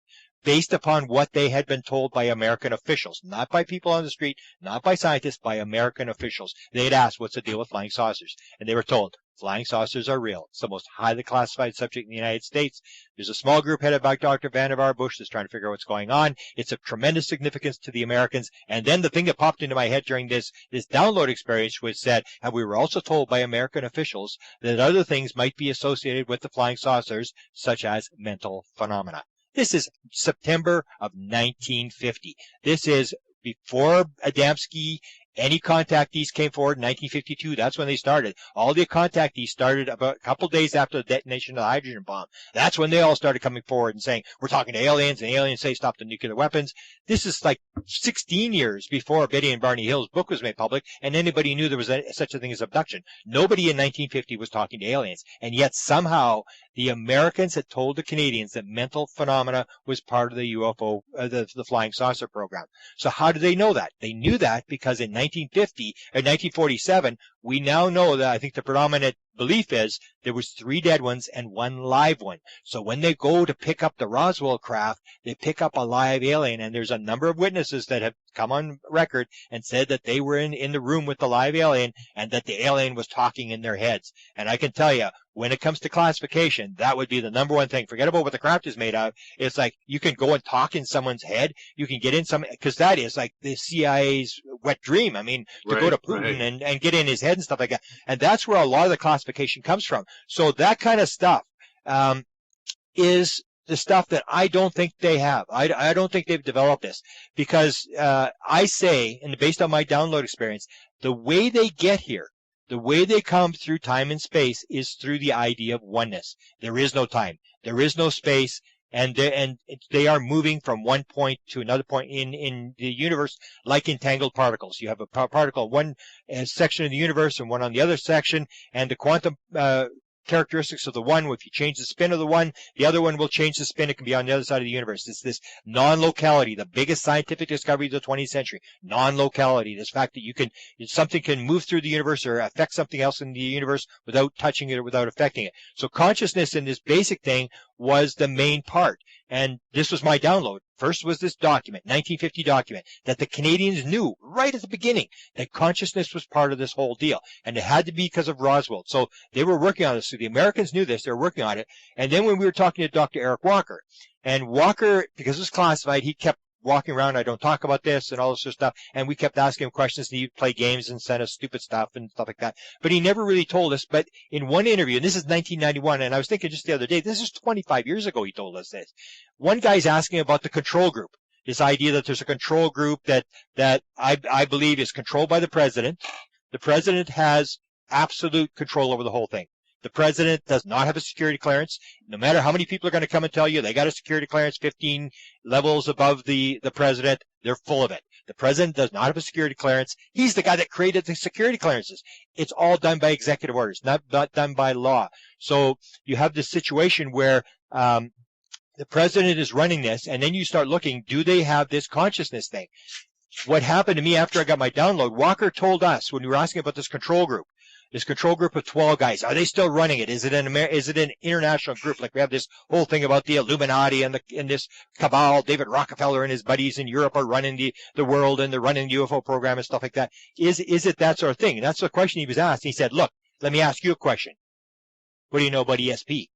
based upon what they had been told by American officials, not by people on the street, not by scientists, by American officials. They had asked, what's the deal with flying saucers? And they were told, flying saucers are real. It's the most highly classified subject in the United States. There's a small group headed by Dr. Vannevar Bush that's trying to figure out what's going on. It's of tremendous significance to the Americans. And then the thing that popped into my head during this download experience was said, and we were also told by American officials that other things might be associated with the flying saucers, such as mental phenomena. This is September of 1950. This is before Adamski. Any contactees came forward in 1952. That's when they started. All the contactees started about a couple days after the detonation of the hydrogen bomb. That's when they all started coming forward and saying, we're talking to aliens, and aliens say stop the nuclear weapons. This is like 16 years before Betty and Barney Hill's book was made public, and anybody knew there was such a thing as abduction. Nobody in 1950 was talking to aliens. And yet somehow the Americans had told the Canadians that mental phenomena was part of the UFO, the flying saucer program. So how did they know that? They knew that because in 1947, we now know that I think the predominant belief is there was 3 dead ones and 1 live one. So when they go to pick up the Roswell craft, they pick up a live alien, and there's a number of witnesses that have come on record and said that they were in the room with the live alien and that the alien was talking in their heads. And I can tell you, when it comes to classification, that would be the number one thing. Forget about what the craft is made of. It's like you can go and talk in someone's head. You can get in because that is like the CIA's wet dream. I mean, to go to Putin and get in his head and stuff like that. And that's where a lot of the classification comes from. So that kind of stuff is the stuff that I don't think they have. I don't think they've developed this because I say, and based on my download experience, the way they get here, the way they come through time and space is through the idea of oneness. There is no time. There is no space. And they are moving from one point to another point in the universe like entangled particles. You have a particle one section of the universe and one on the other section, and the quantum characteristics of the one, if you change the spin of the one, the other one will change the spin. It can be on the other side of the universe. It's this non-locality, the biggest scientific discovery of the 20th century. Non-locality, this fact that something can move through the universe or affect something else in the universe without touching it or without affecting it. So consciousness in this basic thing was the main part. And this was my download. First was this document, 1950 document, that the Canadians knew right at the beginning that consciousness was part of this whole deal. And it had to be because of Roswell. So they were working on this. So the Americans knew this. They were working on it. And then when we were talking to Dr. Eric Walker, and Walker, because it was classified, he kept walking around, I don't talk about this and all this sort of stuff. And we kept asking him questions, and he'd play games and send us stupid stuff and stuff like that. But he never really told us. But in one interview, and this is 1991, and I was thinking just the other day, this is 25 years ago he told us this. One guy's asking about the control group. This idea that there's a control group that I believe is controlled by the president. The president has absolute control over the whole thing. The president does not have a security clearance. No matter how many people are going to come and tell you they got a security clearance 15 levels above the president, they're full of it. The president does not have a security clearance. He's the guy that created the security clearances. It's all done by executive orders, not done by law. So you have this situation where the president is running this, and then you start looking, do they have this consciousness thing? What happened to me after I got my download, Walker told us when we were asking about this control group of 12 guys, are they still running it? Is it an international group? Like we have this whole thing about the Illuminati and this cabal, David Rockefeller and his buddies in Europe are running the world, and they're running the UFO program and stuff like that. Is it that sort of thing? And that's the question he was asked. He said, look, let me ask you a question. What do you know about ESP?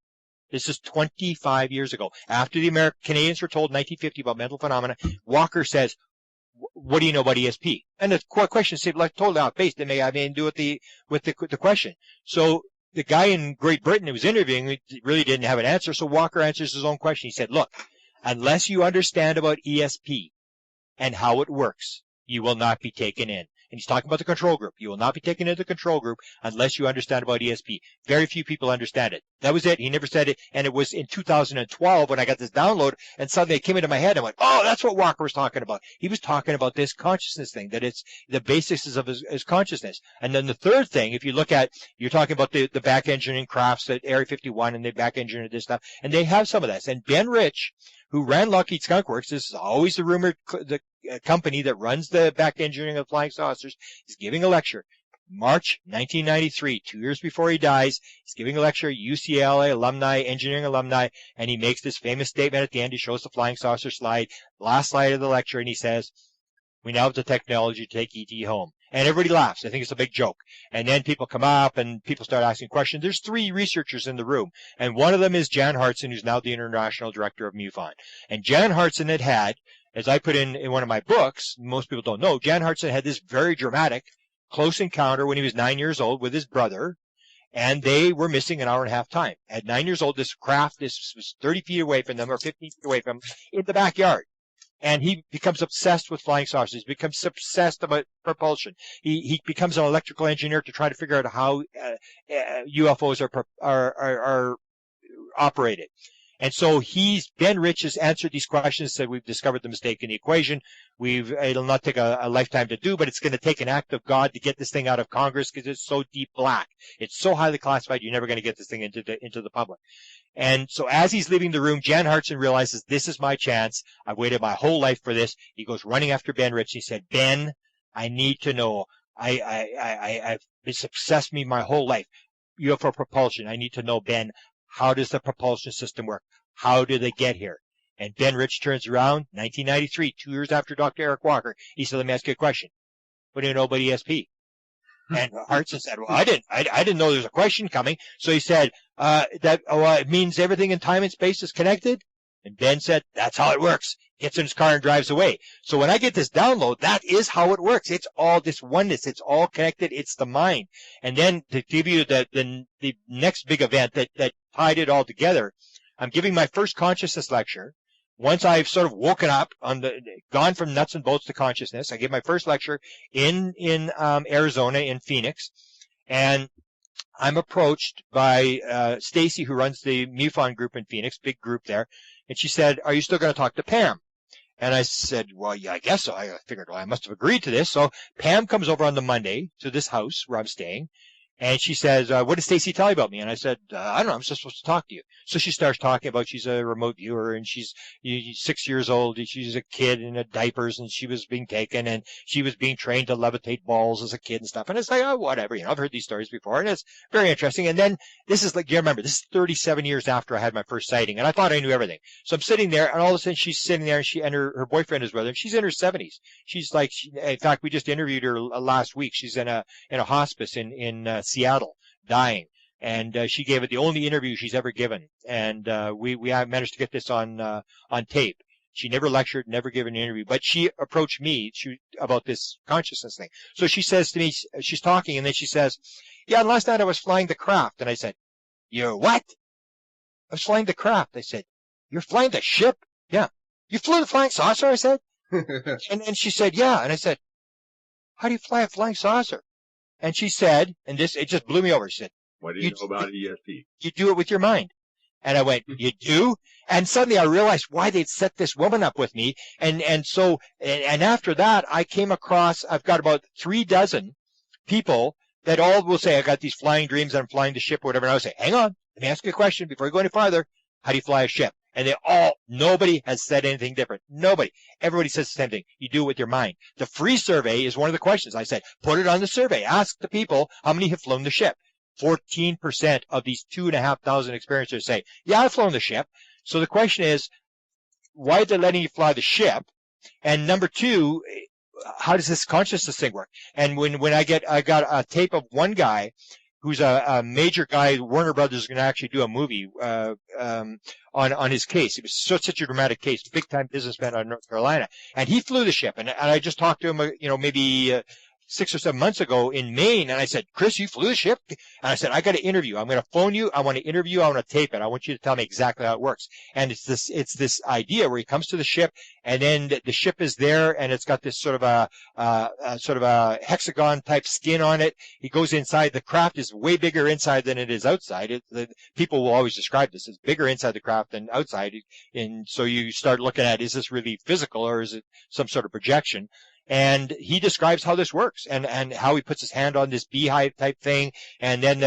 This is 25 years ago. After the Canadians were told in 1950 about mental phenomena, Walker says, what do you know about ESP? And the question seemed like totally off base. They may have anything to do with the question. So the guy in Great Britain who was interviewing really didn't have an answer. So Walker answers his own question. He said, look, unless you understand about ESP and how it works, you will not be taken in. And he's talking about the control group. You will not be taken into the control group unless you understand about ESP. Very few people understand it. That was it. He never said it. And it was in 2012 when I got this download, and suddenly it came into my head. I went, oh, that's what Walker was talking about. He was talking about this consciousness thing, that it's the basics of his consciousness. And then the third thing, if you look at, you're talking about the back engineering crafts at Area 51, and they back engineer this stuff, and they have some of this. And Ben Rich, who ran Lockheed Skunk Works, this is always the rumored company that runs the back engineering of flying saucers, is giving a lecture. March 1993, 2 years before he dies, he's giving a lecture, UCLA alumni, engineering alumni, and he makes this famous statement at the end. He shows the flying saucer slide, last slide of the lecture, and he says, we now have the technology to take ET home. And everybody laughs. I think it's a big joke. And then people come up and people start asking questions. There's 3 researchers in the room, and one of them is Jan Hartson, who's now the international director of MUFON. And Jan Hartson had, as I put in one of my books, most people don't know, Jan Hartson had this very dramatic close encounter when he was 9 years old with his brother, and they were missing an hour and a half time. At 9 years old, this was 30 feet away from them or 15 feet away from them in the backyard. And he becomes obsessed with flying saucers. He becomes obsessed about propulsion. He becomes an electrical engineer to try to figure out how UFOs are operated. And so Ben Rich has answered these questions, said we've discovered the mistake in the equation. It'll not take a lifetime to do, but it's going to take an act of God to get this thing out of Congress because it's so deep black. It's so highly classified, you're never going to get this thing into the public. And so as he's leaving the room, Jan Hartson realizes this is my chance. I've waited my whole life for this. He goes running after Ben Rich. He said, Ben, I need to know. It's obsessed me my whole life. UFO propulsion. I need to know, Ben, how does the propulsion system work? How do they get here? And Ben Rich turns around, 1993, 2 years after Dr. Eric Walker. He said, let me ask you a question. What do you know about ESP? And Hartson said, well, I didn't know there was a question coming. So he said, it means everything in time and space is connected? And Ben said, that's how it works. Gets in his car and drives away. So when I get this download, that is how it works. It's all this oneness. It's all connected. It's the mind. And then to give you the next big event that tied it all together, I'm giving my first consciousness lecture. Once I've sort of woken up, gone from nuts and bolts to consciousness, I gave my first lecture in Arizona, in Phoenix, and I'm approached by Stacy, who runs the MUFON group in Phoenix, big group there, And she said, "Are you still going to talk to Pam?" And I said, "Well, yeah, I guess so." I figured, well, I must have agreed to this. So Pam comes over on the Monday to this house where I'm staying. And she says, "What did Stacy tell you about me?" And I said, "I don't know. I'm just supposed to talk to you." So she starts talking about she's a remote viewer and she's 6 years old. And she's a kid in diapers and she was being taken and she was being trained to levitate balls as a kid and stuff. And it's like, oh, whatever. I've heard these stories before and it's very interesting. And then this is like, you remember, this is 37 years after I had my first sighting. And I thought I knew everything. So I'm sitting there and all of a sudden she's sitting there and her boyfriend is with her. And she's in her 70s. She's like, in fact, we just interviewed her last week. She's in a hospice in Seattle, dying, and she gave it the only interview she's ever given, and we have managed to get this on tape. She never lectured, never gave an interview, but she approached me about this consciousness thing. So she says to me, she's talking, and then she says, "Yeah, and last night I was flying the craft," and I said, "You're what?" "I was flying the craft." I said, "You're flying the ship?" "Yeah." "You flew the flying saucer?" I said. And then she said, "Yeah," and I said, "How do you fly a flying saucer?" And she said, and it just blew me over. She said, "What do you know about ESP?" "You do it with your mind." And I went, "You do?" And suddenly I realized why they'd set this woman up with me. And after that, I came across, I've got about 36 people that all will say, "I got these flying dreams, I'm flying the ship," or whatever. And I would say, "Hang on, let me ask you a question before you go any farther. How do you fly a ship?" And nobody has said anything different. Nobody. Everybody says the same thing. You do it with your mind. The free survey is one of the questions. I said, put it on the survey. Ask the people how many have flown the ship. 14% of these 2,500 experiencers say, "Yeah, I've flown the ship." So the question is, why are they letting you fly the ship? And number two, how does this consciousness thing work? And when I got a tape of one guy who's a major guy, Warner Brothers is going to actually do a movie on his case. It was such a dramatic case, big-time businessman out of North Carolina. And he flew the ship. And I just talked to him, maybe 6 or 7 months ago in Maine, and I said, "Chris, you flew the ship?" And I said, "I got to interview. I'm going to phone you. I want to interview you. I want to tape it. I want you to tell me exactly how it works." And it's this idea where he comes to the ship, and then the ship is there, and it's got this sort of a hexagon type skin on it. He goes inside. The craft is way bigger inside than it is outside. People will always describe this as bigger inside the craft than outside. And so you start looking at, is this really physical or is it some sort of projection? And he describes how this works and how he puts his hand on this beehive type thing, and then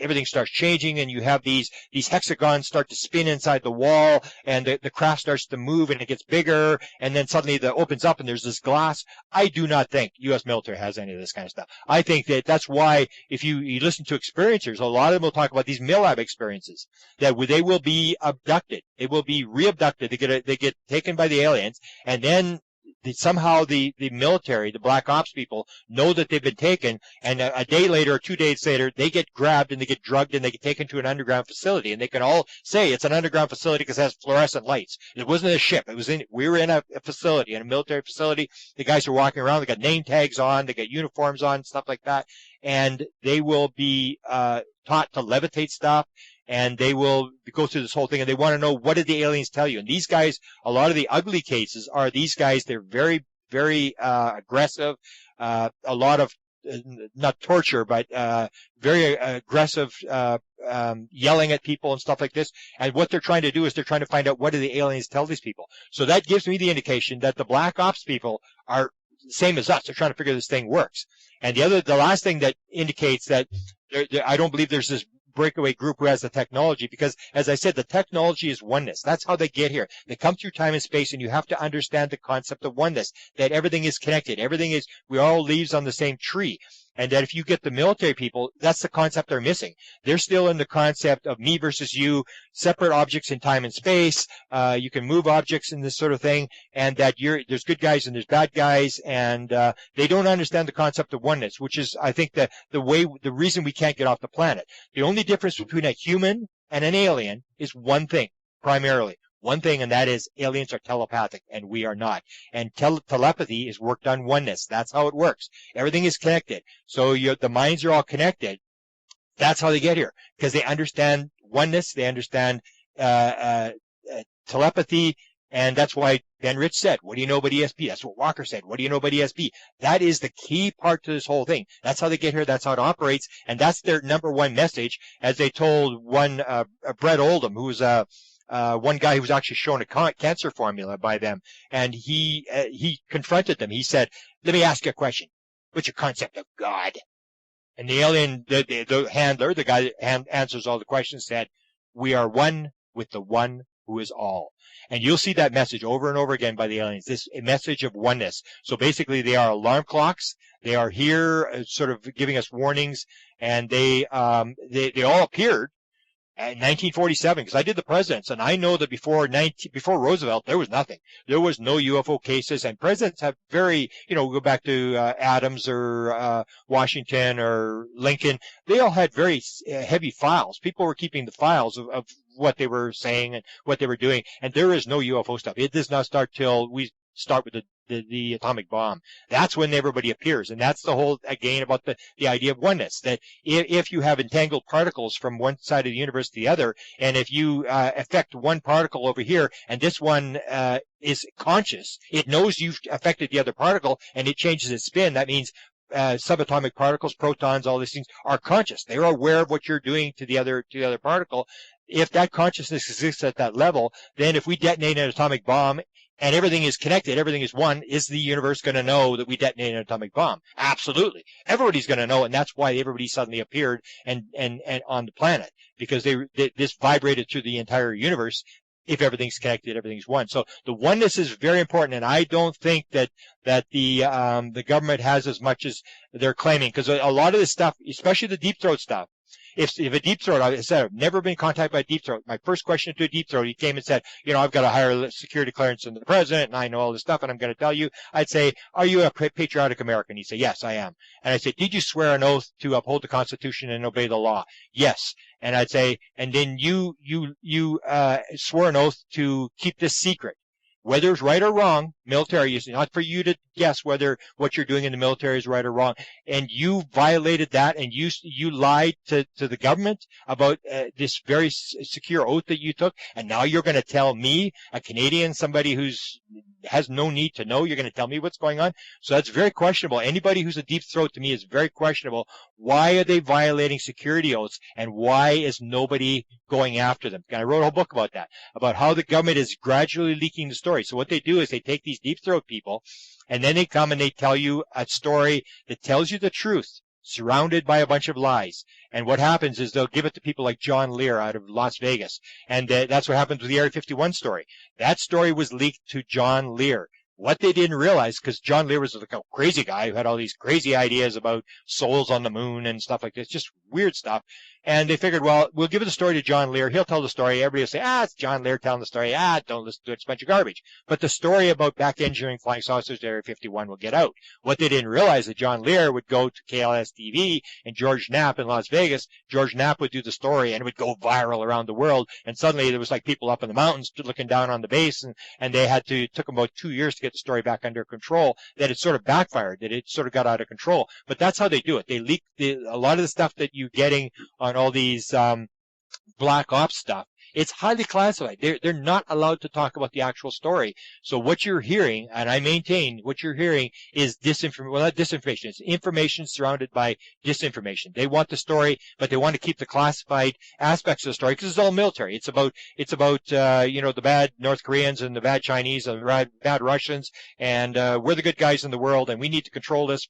everything starts changing, and you have these hexagons start to spin inside the wall, and the craft starts to move, and it gets bigger, and then suddenly it opens up, and there's this glass. I do not think U.S. military has any of this kind of stuff. I think that's why if you listen to experiencers, a lot of them will talk about these MILAB experiences, that they will be abducted. They will be re-abducted. They get taken by the aliens, and then somehow the military, the black ops people, know that they've been taken, and a day later or 2 days later, they get grabbed and they get drugged and they get taken to an underground facility. And they can all say it's an underground facility because it has fluorescent lights. It wasn't a ship. We were in a facility, in a military facility. The guys are walking around. They got name tags on. They got uniforms on, stuff like that. And they will be taught to levitate stuff. And they will go through this whole thing, and they want to know, what did the aliens tell you? And these guys, a lot of the ugly cases are these guys. They're very, very aggressive. A lot of, not torture, but very aggressive, yelling at people and stuff like this. And what they're trying to do is they're trying to find out, what do the aliens tell these people? So that gives me the indication that the black ops people are the same as us. They're trying to figure this thing works. And the last thing that indicates that I don't believe there's this breakaway group who has the technology, because, as I said, the technology is oneness. That's how they get here. They come through time and space, and you have to understand the concept of oneness, that everything is connected. We're all leaves on the same tree. And that if you get the military people, that's the concept they're missing. They're still in the concept of me versus you, separate objects in time and space. You can move objects in this sort of thing, and that there's good guys and there's bad guys, and they don't understand the concept of oneness, which is, I think, the reason we can't get off the planet. The only difference between a human and an alien is one thing, primarily. One thing, and that is aliens are telepathic, and we are not. And telepathy is worked on oneness. That's how it works. Everything is connected. So the minds are all connected. That's how they get here, because they understand oneness. They understand telepathy, and that's why Ben Rich said, "What do you know about ESP?" That's what Walker said. "What do you know about ESP?" That is the key part to this whole thing. That's how they get here. That's how it operates, and that's their number one message, as they told one Brett Oldham, who was a one guy who was actually shown a cancer formula by them, and he confronted them. He said, "Let me ask you a question. What's your concept of God?" And the alien, the handler, the guy that answers all the questions, said, "We are one with the one who is all." And you'll see that message over and over again by the aliens, this message of oneness. So basically, they are alarm clocks. They are here sort of giving us warnings, and they all appeared in 1947, because I did the presidents, and I know that before Roosevelt, there was nothing. There was no UFO cases, and presidents have very, go back to Adams or Washington or Lincoln. They all had very heavy files. People were keeping the files of what they were saying and what they were doing, and there is no UFO stuff. It does not start till we start with the atomic bomb. That's when everybody appears, and that's the whole, again, about the idea of oneness, that if you have entangled particles from one side of the universe to the other, and if you affect one particle over here, and this one is conscious, it knows you've affected the other particle, and it changes its spin. That means subatomic particles, protons, all these things are conscious. They're aware of what you're doing to the other particle. If that consciousness exists at that level, then if we detonate an atomic bomb and everything is connected, everything is one, is the universe going to know that we detonated an atomic bomb? Absolutely. Everybody's going to know, and that's why everybody suddenly appeared and on the planet, because this vibrated through the entire universe. If everything's connected, everything's one. So the oneness is very important, and I don't think that the government has as much as they're claiming, because a lot of this stuff, especially the deep throat stuff. If a deep throat, I said, I've never been contacted by a deep throat. My first question to a deep throat, he came and said, I've got a higher security clearance than the president, and I know all this stuff, and I'm going to tell you. I'd say, are you a patriotic American? He'd say, yes, I am. And I say, did you swear an oath to uphold the Constitution and obey the law? Yes. And I'd say, and then you swore an oath to keep this secret. Whether it's right or wrong, military is not for you to guess whether what you're doing in the military is right or wrong. And you violated that, and you lied to the government about this very secure oath that you took. And now you're going to tell me, a Canadian, somebody who's has no need to know, you're going to tell me what's going on? So that's very questionable. Anybody who's a deep throat to me is very questionable. Why are they violating security oaths, and why is nobody going after them? And I wrote a whole book about that, about how the government is gradually leaking the story. So what they do is they take these deep throat people, and then they come and they tell you a story that tells you the truth, surrounded by a bunch of lies. And what happens is they'll give it to people like John Lear out of Las Vegas. And that's what happens with the Area 51 story. That story was leaked to John Lear. What they didn't realize, because John Lear was like a crazy guy who had all these crazy ideas about souls on the moon and stuff like this, just weird stuff. And they figured, well, we'll give the story to John Lear. He'll tell the story. Everybody will say, it's John Lear telling the story. Don't listen to it. It's a bunch of garbage. But the story about back engineering flying saucers to Area 51 will get out. What they didn't realize is that John Lear would go to KLS TV and George Knapp in Las Vegas. George Knapp would do the story, and it would go viral around the world. And suddenly there was like people up in the mountains looking down on the base, and they took them about 2 years to get the story back under control. That it sort of backfired, that it sort of got out of control. But that's how they do it. They leak a lot of the stuff that you're getting on all these black ops stuff. It's highly classified. They're not allowed to talk about the actual story. So what you're hearing, and I maintain what you're hearing, is disinformation. Well, not disinformation. It's information surrounded by disinformation. They want the story, but they want to keep the classified aspects of the story because it's all military. It's about the bad North Koreans and the bad Chinese and the bad Russians, and we're the good guys in the world, and we need to control this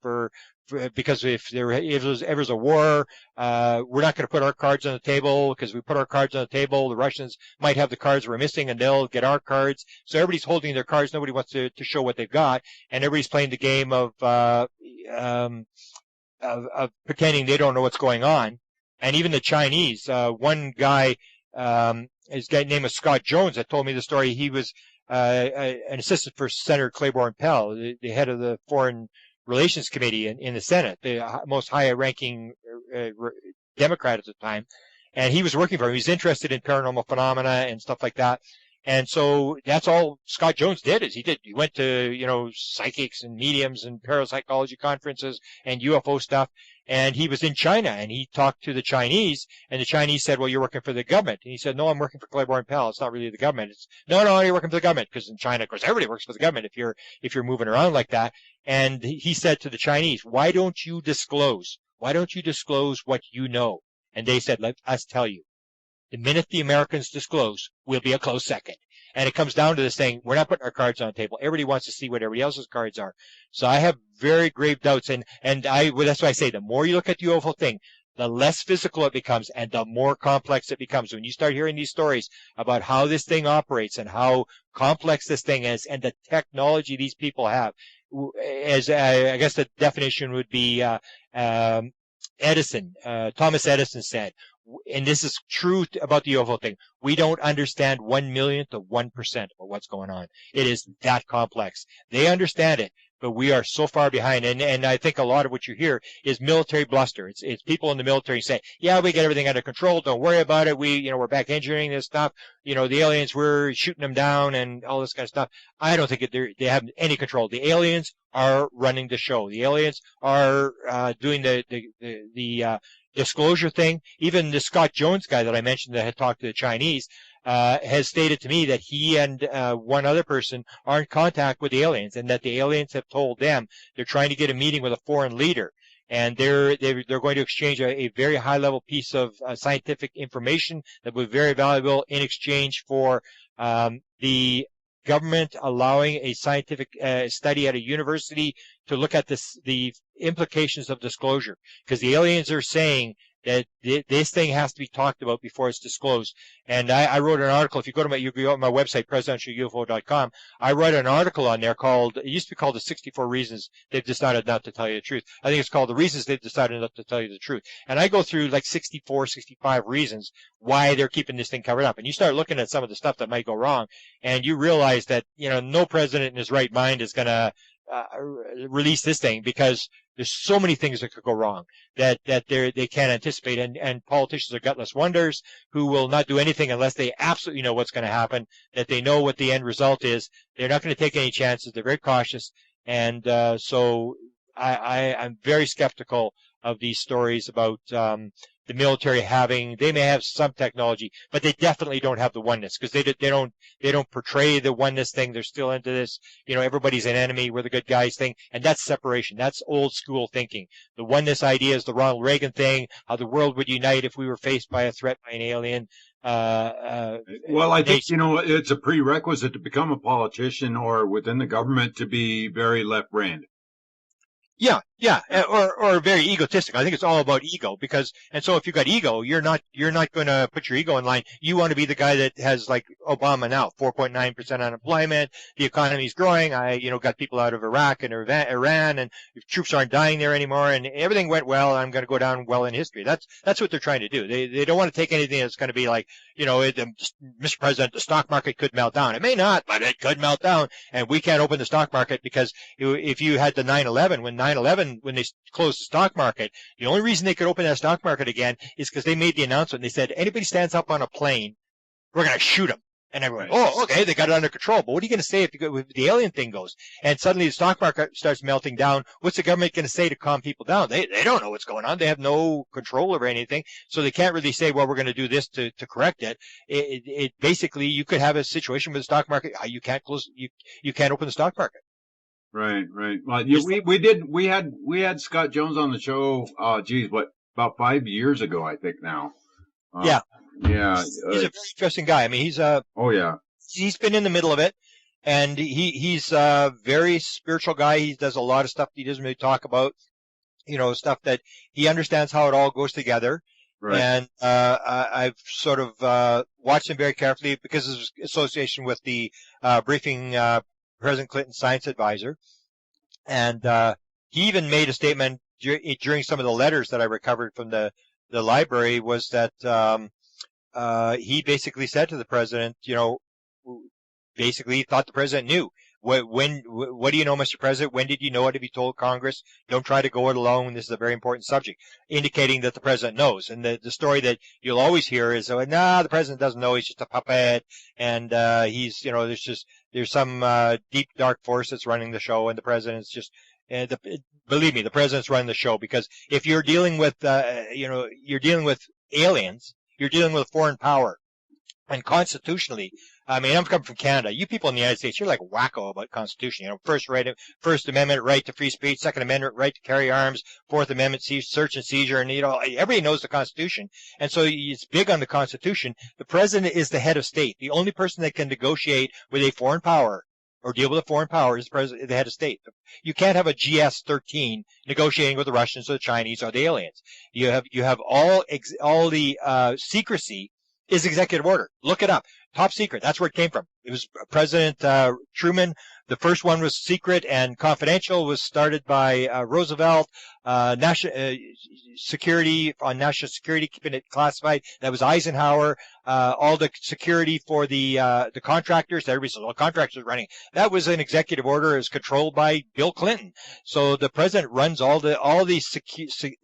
because if there's ever a war, we're not going to put our cards on the table, because we put our cards on the table, the Russians might have the cards we're missing, and they'll get our cards. So everybody's holding their cards. Nobody wants to show what they've got, and everybody's playing the game of pretending they don't know what's going on. And even the Chinese, one guy, his guy name is Scott Jones, that told me the story. He was an assistant for Senator Claiborne Pell, the head of the Foreign Relations Committee in the Senate, the most high-ranking Democrat at the time, and he was working for him. He was interested in paranormal phenomena and stuff like that, and so that's all Scott Jones did. He went to psychics and mediums and parapsychology conferences and UFO stuff, and he was in China, and he talked to the Chinese, and the Chinese said, well, you're working for the government. And he said, no, I'm working for Claiborne Pell. It's not really the government. It's, no, you're working for the government, because in China, of course, everybody works for the government if you're moving around like that. And he said to the Chinese, why don't you disclose? Why don't you disclose what you know? And they said, let us tell you. The minute the Americans disclose, we'll be a close second. And it comes down to this thing, we're not putting our cards on the table. Everybody wants to see what everybody else's cards are. So I have very grave doubts, and that's why I say the more you look at the UFO thing, the less physical it becomes and the more complex it becomes. When you start hearing these stories about how this thing operates and how complex this thing is and the technology these people have, as I guess the definition would be Edison, Thomas Edison said, and this is true about the UFO thing, we don't understand 1/1,000,000th of 1% of what's going on. It is that complex. They understand it, but we are so far behind. And I think a lot of what you hear is military bluster. It's people in the military say, yeah, we get everything under control. Don't worry about it. We're back engineering this stuff. The aliens, we're shooting them down and all this kind of stuff. I don't think they have any control. The aliens are running the show. The aliens are doing the disclosure thing. Even the Scott Jones guy that I mentioned that had talked to the Chinese has stated to me that he and one other person are in contact with the aliens, and that the aliens have told them they're trying to get a meeting with a foreign leader, and they're going to exchange a very high level piece of scientific information that would be very valuable in exchange for the government allowing a scientific study at a university to look at the implications of disclosure, because the aliens are saying that this thing has to be talked about before it's disclosed. And I wrote an article. If you go to my website, presidentialufo.com, I wrote an article on there it used to be called the 64 Reasons They've Decided Not to Tell You the Truth. I think it's called the Reasons They've Decided Not to Tell You the Truth. And I go through like 64, 65 reasons why they're keeping this thing covered up. And you start looking at some of the stuff that might go wrong, and you realize that, no president in his right mind is going to release this thing, because there's so many things that could go wrong that they can't anticipate, and politicians are gutless wonders who will not do anything unless they absolutely know what's going to happen, that they know what the end result is. They're not going to take any chances. They're very cautious, and so I'm very skeptical of these stories about the military they may have some technology, but they definitely don't have the oneness, because they don't portray the oneness thing. They're still into this, everybody's an enemy, we're the good guys thing, and that's separation. That's old school thinking. The oneness idea is the Ronald Reagan thing, how the world would unite if we were faced by a threat by an alien. Well, I think, it's a prerequisite to become a politician or within the government to be very left-brained. Yeah, or very egotistic. I think it's all about ego, and so if you've got ego, you're not going to put your ego in line. You want to be the guy that has, like Obama now, 4.9% unemployment, the economy's growing. Got people out of Iraq and Iran, and troops aren't dying there anymore, and everything went well. And I'm going to go down well in history. That's what they're trying to do. They don't want to take anything that's going to be like, Mr. President, the stock market could melt down. It may not, but it could melt down, and we can't open the stock market, because if you had the 9/11, when they closed the stock market, the only reason they could open that stock market again is because they made the announcement. They said, anybody stands up on a plane, we're going to shoot them. And everyone, oh, okay, they got it under control. But what are you going to say if the alien thing goes? And suddenly the stock market starts melting down. What's the government going to say to calm people down? They don't know what's going on. They have no control over anything. So they can't really say, well, we're going to do this to correct it. It basically, you could have a situation with the stock market. You can't open the stock market. Right. Well, we had Scott Jones on the show. About 5 years ago, I think now. Yeah. Yeah. He's a very interesting guy. I mean, he's been in the middle of it, and he's a very spiritual guy. He does a lot of stuff he doesn't really talk about, stuff that he understands how it all goes together. Right. And I've sort of watched him very carefully because of his association with the briefing President Clinton's science advisor. And he even made a statement during some of the letters that I recovered from the library, was that he basically said to the president, basically thought the president knew. What do you know, Mr. President? When did you know it? Have you told Congress? Don't try to go it alone. This is a very important subject, indicating that the president knows. And the story that you'll always hear is, the president doesn't know. He's just a puppet. And there's some deep, dark force that's running the show. And the president's just, believe me, the president's running the show. Because if you're dealing with, you're dealing with aliens, you're dealing with foreign power. And constitutionally, I mean, I'm coming from Canada. You people in the United States, you're like wacko about Constitution. You know, First Amendment, right to free speech. Second Amendment, right to carry arms. Fourth Amendment, search and seizure. And, you know, everybody knows the Constitution. And so it's big on the Constitution. The president is the head of state. The only person that can negotiate with a foreign power or deal with a foreign power is the head of state. You can't have a GS-13 negotiating with the Russians or the Chinese or the aliens. You have all the secrecy is executive order. Look it up. Top secret. That's where it came from. It was President Truman. The first one was secret and confidential. Was started by Roosevelt. National security, keeping it classified. That was Eisenhower. All the security for the contractors. Everybody says, "Well, contractors are running." That was an executive order. It was controlled by Bill Clinton. So the president runs all the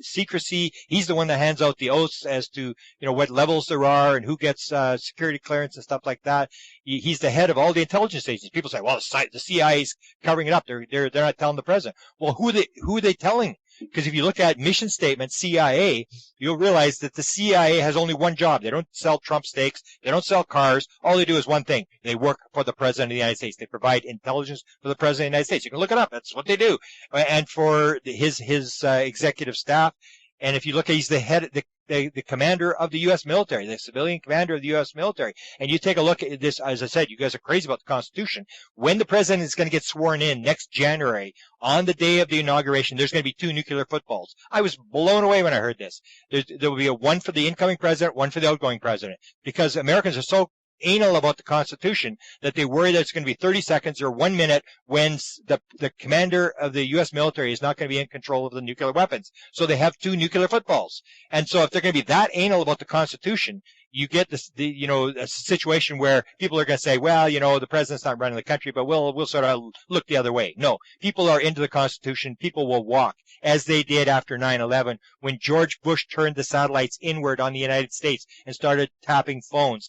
secrecy. He's the one that hands out the oaths as to what levels there are and who gets security clearance and stuff like that. He's the head of all the intelligence agencies. People say, "Well, the CIA's covering it up. They're not telling the president." Well, who are they telling? Because if you look at mission statement CIA, you'll realize that the CIA has only one job. They don't sell Trump steaks. They don't sell cars. All they do is one thing. They work for the President of the United States. They provide intelligence for the President of the United States. You can look it up. That's what they do. And for his executive staff. And if you look at, he's the head, the commander of the U.S. military, the civilian commander of the U.S. military. And you take a look at this, as I said, you guys are crazy about the Constitution. When the president is going to get sworn in next January, on the day of the inauguration, there's going to be 2 nuclear footballs. I was blown away when I heard this. There will be one for the incoming president, one for the outgoing president, because Americans are so anal about the Constitution that they worry that it's going to be 30 seconds or 1 minute when the commander of the U.S. military is not going to be in control of the nuclear weapons. So they have 2 nuclear footballs. And so if they're going to be that anal about the Constitution, you get a situation where people are going to say, well, the president's not running the country, but we'll sort of look the other way. No, people are into the Constitution. People will walk, as they did after 9/11, when George Bush turned the satellites inward on the United States and started tapping phones.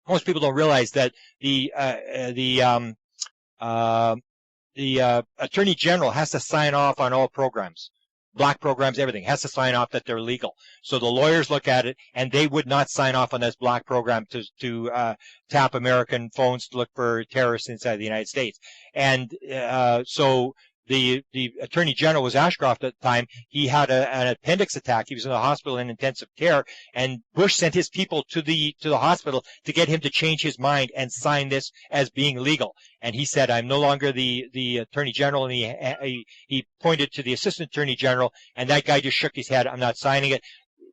Most people don't realize that the Attorney General has to sign off on all programs. Black programs, everything has to sign off that they're legal. So the lawyers look at it, and they would not sign off on this black program to tap American phones to look for terrorists inside the United States. And so the Attorney General was Ashcroft at the time. He had an appendix attack. He was in the hospital in intensive care, and Bush sent his people to the hospital to get him to change his mind and sign this as being legal. And he said, "I'm no longer the Attorney General," and he pointed to the Assistant Attorney General, and that guy just shook his head. "I'm not signing it."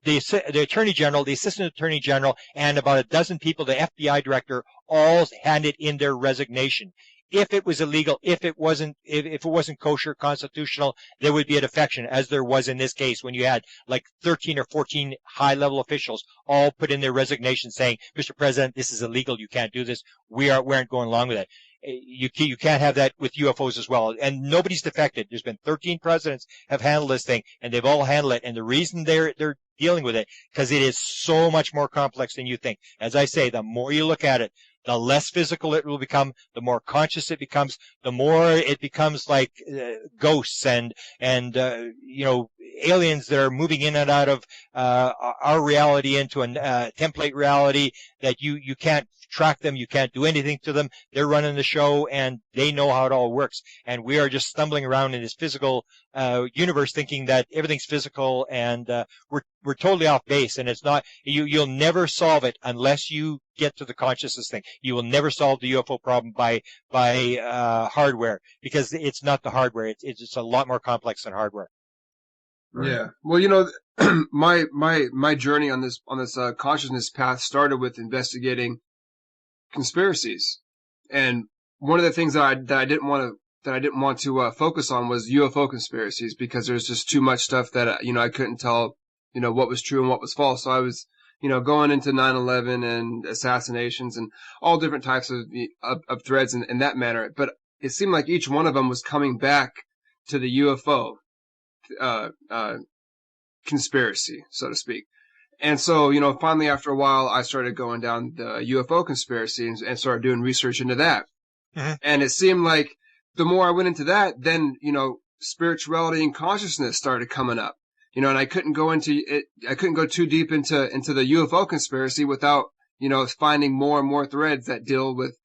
The Attorney General, the Assistant Attorney General, and about a dozen people, the FBI Director, all handed in their resignation. If it was illegal, if it wasn't kosher, constitutional, there would be a defection, as there was in this case when you had like 13 or 14 high-level officials all put in their resignation saying, "Mr. President, this is illegal. You can't do this. We aren't going along with it." You can't have that with UFOs as well. And nobody's defected. There's been 13 presidents have handled this thing, and they've all handled it. And the reason they're dealing with it, because it is so much more complex than you think. As I say, the more you look at it, the less physical it will become, the more conscious it becomes, the more it becomes like ghosts and aliens that are moving in and out of our reality into a template reality that you can't track them, you can't do anything to them. They're running the show, and they know how it all works. And we are just stumbling around in this physical universe thinking that everything's physical, and we're totally off base. And it's not. You'll never solve it unless you get to the consciousness thing. You will never solve the UFO problem by hardware, because it's not the hardware. It's a lot more complex than hardware. Yeah. Well, my journey on this consciousness path started with investigating conspiracies, and one of the things that I didn't want to focus on was UFO conspiracies, because there's just too much stuff that I couldn't tell what was true and what was false. So I was going into 9/11 and assassinations and all different types of threads in that manner. But it seemed like each one of them was coming back to the UFO conspiracy, so to speak. And so, finally after a while, I started going down the UFO conspiracy and started doing research into that. Mm-hmm. And it seemed like the more I went into that, then, spirituality and consciousness started coming up. And I couldn't go into it. I couldn't go too deep into the UFO conspiracy without, finding more and more threads that deal with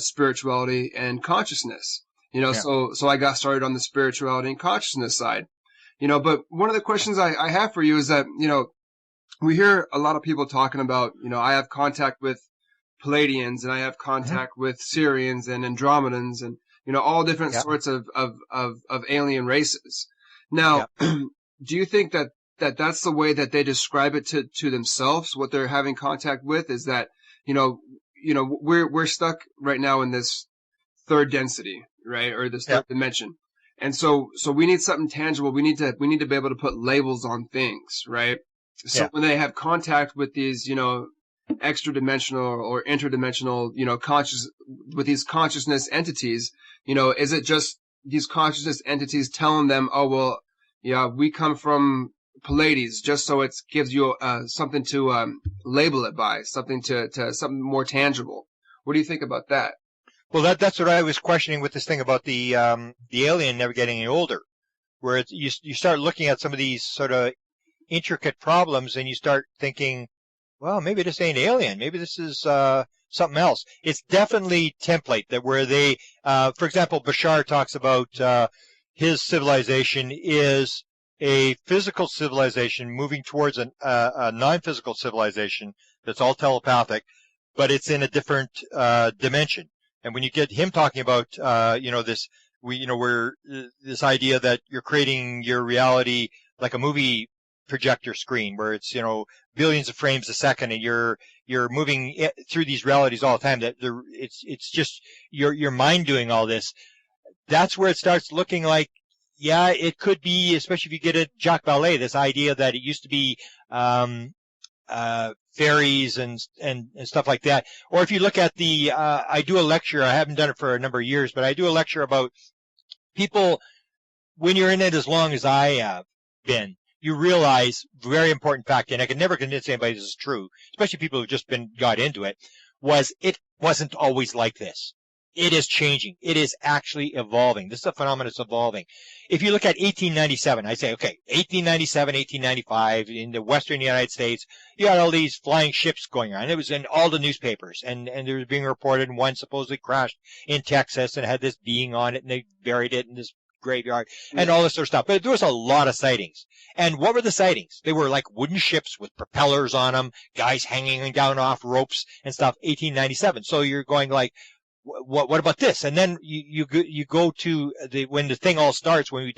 spirituality and consciousness. So I got started on the spirituality and consciousness side. But one of the questions I have for you is that, we hear a lot of people talking about, I have contact with Palladians and I have contact with Syrians and Andromedans and, all different sorts of alien races. Now, do you think that that's the way that they describe it to themselves, what they're having contact with, is that, we're stuck right now in this third density, right? Or this third dimension. And so we need something tangible. We need to be able to put labels on things, right? So when they have contact with these, extra dimensional or interdimensional, with these consciousness entities, is it just these consciousness entities telling them, oh, well, yeah, we come from Pallades, just so it gives you something to label it by, something to something more tangible. What do you think about that? Well, that's what I was questioning with this thing about the alien never getting any older, where you start looking at some of these sort of intricate problems and you start thinking, well, maybe this ain't alien. Maybe this is something else. It's definitely template that where they, for example, Bashar talks about his civilization is a physical civilization moving towards a non-physical civilization that's all telepathic, but it's in a different dimension. And when you get him talking about, this idea that you're creating your reality like a movie projector screen, where it's billions of frames a second, and you're moving through these realities all the time. That it's just your mind doing all this. That's where it starts looking like, yeah, it could be, especially if you get a Jacques Vallée, this idea that it used to be fairies and stuff like that. Or if you look at I do a lecture. I haven't done it for a number of years, but I do a lecture about people. When you're in it as long as I have been, you realize very important fact, and I can never convince anybody this is true, especially people who've just got into it, it wasn't always like this. It is changing. It is actually evolving. This is a phenomenon that's evolving. If you look at 1897, I say, okay, 1897, 1895, in the western United States, you had all these flying ships going on. It was in all the newspapers, and there was being reported, and one supposedly crashed in Texas and had this being on it, and they buried it in this graveyard and all this sort of stuff. But there was a lot of sightings. And what were the sightings? They were like wooden ships with propellers on them, guys hanging down off ropes and stuff, 1897. So you're going like, what about this? And then you go to when the thing all starts, when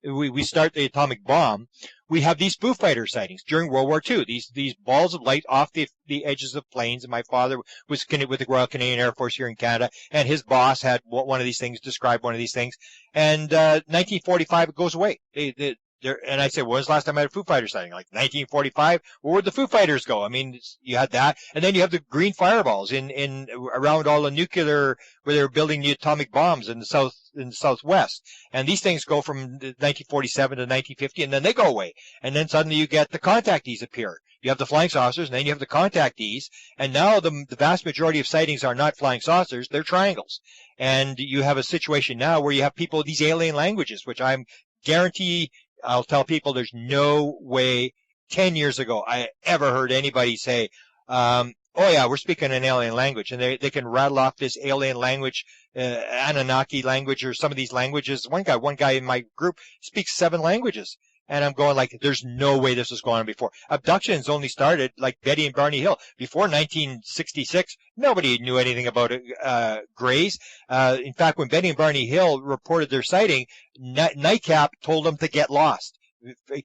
we start the atomic bomb, we have these Foo Fighter sightings during World War II. These balls of light off the edges of planes. And my father was with the Royal Canadian Air Force here in Canada, and his boss had one of these things, described one of these things. And 1945, it goes away. And I said, when was the last time I had a Foo Fighter sighting? Like 1945? Where'd the Foo Fighters go? I mean, you had that. And then you have the green fireballs in around all the nuclear, where they were building the atomic bombs in the southwest. And these things go from 1947 to 1950, and then they go away. And then suddenly you get the contactees appear. You have the flying saucers, and then you have the contactees. And now the vast majority of sightings are not flying saucers, they're triangles. And you have a situation now where you have people with these alien languages, which I'm guarantee I'll tell people there's no way 10 years ago I ever heard anybody say, oh yeah, we're speaking an alien language. And they can rattle off this alien language, Anunnaki language, or some of these languages. One guy in my group speaks 7 languages. And I'm going like, there's no way this was going on before. Abductions only started like Betty and Barney Hill. Before 1966, nobody knew anything about grays. In fact, when Betty and Barney Hill reported their sighting, Nightcap told them to get lost.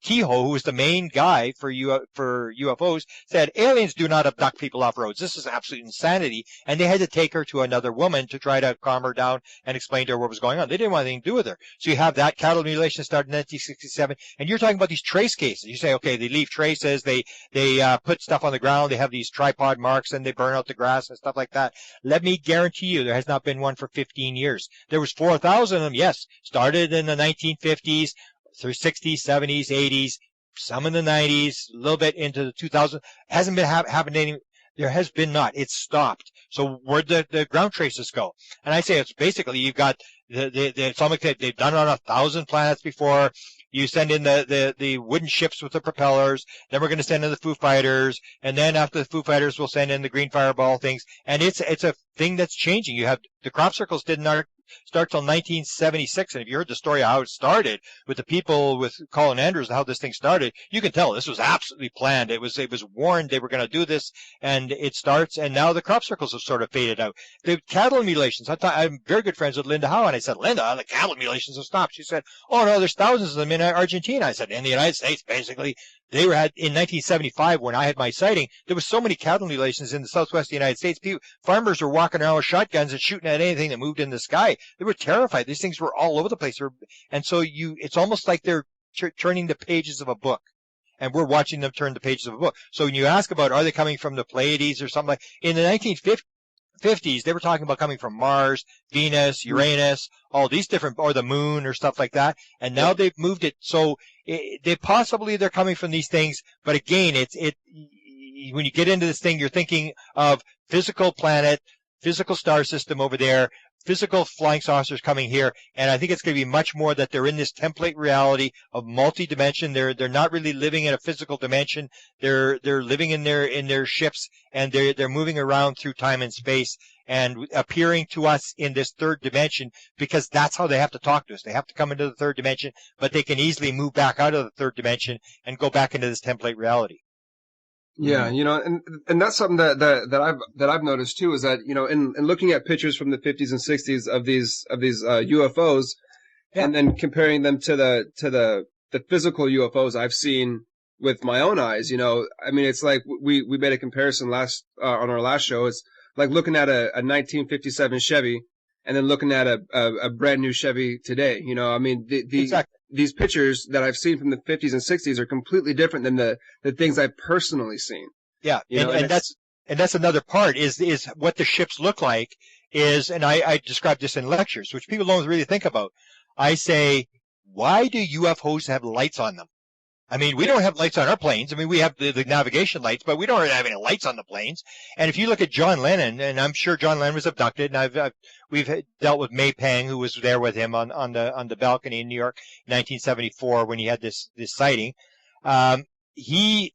Kehoe, who was the main guy for UFOs, said aliens do not abduct people off roads. This is absolute insanity. And they had to take her to another woman to try to calm her down and explain to her what was going on. They didn't want anything to do with her. So you have that cattle mutilation started in 1967, and you're talking about these trace cases. You say, okay, they leave traces, they put stuff on the ground, they have these tripod marks, and they burn out the grass and stuff like that. Let me guarantee you, there has not been one for 15 years. There was 4,000 of them, yes, started in the 1950s. Through 60s, 70s, 80s, some in the 90s, a little bit into the 2000s. Hasn't been happened any. There has been not. It's stopped. So where'd the ground traces go? And I say it's basically you've got the atomic. They've done it on 1,000 planets before. You send in the wooden ships with the propellers. Then we're going to send in the Foo Fighters. And then after the Foo Fighters, we'll send in the green fireball things. And it's a thing that's changing. You have the crop circles did not start till 1976. And if you heard the story of how it started with the people with Colin Andrews, how this thing started, you can tell this was absolutely planned. It was warned they were going to do this, and it starts. And now the crop circles have sort of faded out. The cattle mutilations. I'm very good friends with Linda Howe, and I said, Linda, the cattle mutilations have stopped. She said, oh no, there's thousands of them in Argentina. I said, in the United States, basically. They were in 1975 when I had my sighting. There was so many cattle mutilations in the southwest of the United States. Farmers were walking around with shotguns and shooting at anything that moved in the sky. They were terrified. These things were all over the place. And so it's almost like they're turning the pages of a book. And we're watching them turn the pages of a book. So when you ask about, are they coming from the Pleiades or something like, in the 1950s, they were talking about coming from Mars, Venus, Uranus, all these different, or the moon or stuff like that. And now they've moved it. So they're coming from these things. But again, when you get into this thing, you're thinking of physical planet, physical star system over there, physical flying saucers coming here, and I think it's going to be much more that they're in this template reality of multi-dimension. They're not really living in a physical dimension. They're living in their ships, and they're moving around through time and space and appearing to us in this third dimension, because that's how they have to talk to us. They have to come into the third dimension, but they can easily move back out of the third dimension and go back into this template reality. Yeah, and that's something that I've noticed too, is that, in looking at pictures from the 50s and 60s of these UFOs, and then comparing them to the physical UFOs I've seen with my own eyes, I mean, it's like we made a comparison on our last show. It's like looking at a 1957 Chevy and then looking at a brand new Chevy today. I mean, Exactly. These pictures that I've seen from the 50s and 60s are completely different than the things I've personally seen. Yeah, and that's another part is what the ships look like is, and I describe this in lectures, which people don't really think about. I say, why do UFOs have lights on them? I mean, we don't have lights on our planes. I mean, we have the navigation lights, but we don't have any lights on the planes. And if you look at John Lennon, and I'm sure John Lennon was abducted, and we've dealt with May Pang, who was there with him on the balcony in New York in 1974 when he had this sighting. He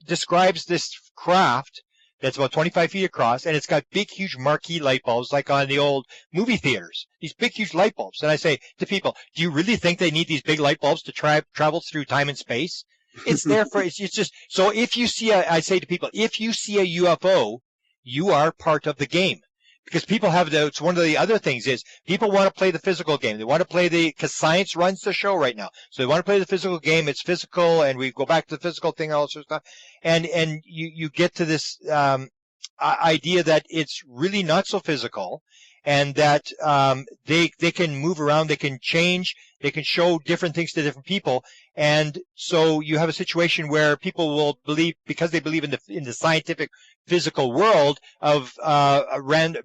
describes this craft that's about 25 feet across, and it's got big, huge marquee light bulbs like on the old movie theaters. These big, huge light bulbs. And I say to people, do you really think they need these big light bulbs to travel through time and space? It's there it's just, so if you see I say to people, if you see a UFO, you are part of the game. Because people it's one of the other things is people want to play the physical game. They want to play because science runs the show right now. So they want to play the physical game. It's physical, and we go back to the physical thing, all sorts of stuff. And you get to this idea that it's really not so physical, and that they can move around, they can change, they can show different things to different people. And so you have a situation where people will believe, because they believe in the scientific physical world of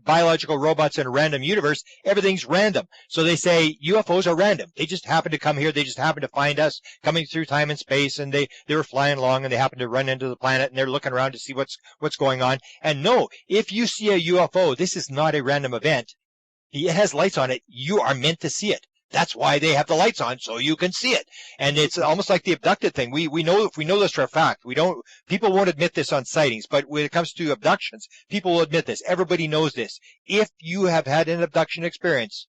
biological robots in a random universe, everything's random. So they say UFOs are random. They just happen to come here. They just happen to find us coming through time and space, and they were flying along, and they happen to run into the planet, and they're looking around to see what's going on. And no, if you see a UFO, this is not a random event. It has lights on it. You are meant to see it. That's why they have the lights on, so you can see it. And it's almost like the abducted thing. We know this for a fact. People won't admit this on sightings, but when it comes to abductions, people will admit this. Everybody knows this. If you have had an abduction experience,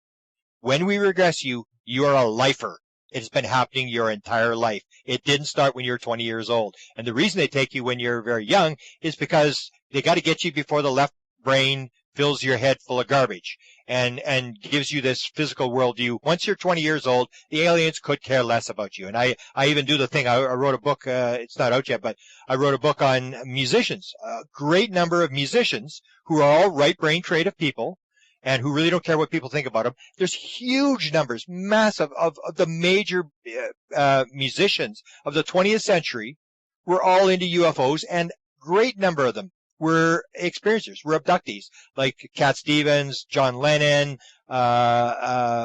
when we regress you, you are a lifer. It has been happening your entire life. It didn't start when you're 20 years old. And the reason they take you when you're very young is because they got to get you before the left brain fills your head full of garbage and gives you this physical worldview. Once you're 20 years old, the aliens could care less about you. And I even do the thing. I wrote a book. It's not out yet, but I wrote a book on musicians. A great number of musicians who are all right brain creative people and who really don't care what people think about them. There's huge numbers, massive, of the major musicians of the 20th century were all into UFOs, and great number of them were experiencers, were abductees, like Cat Stevens, John Lennon, Elvis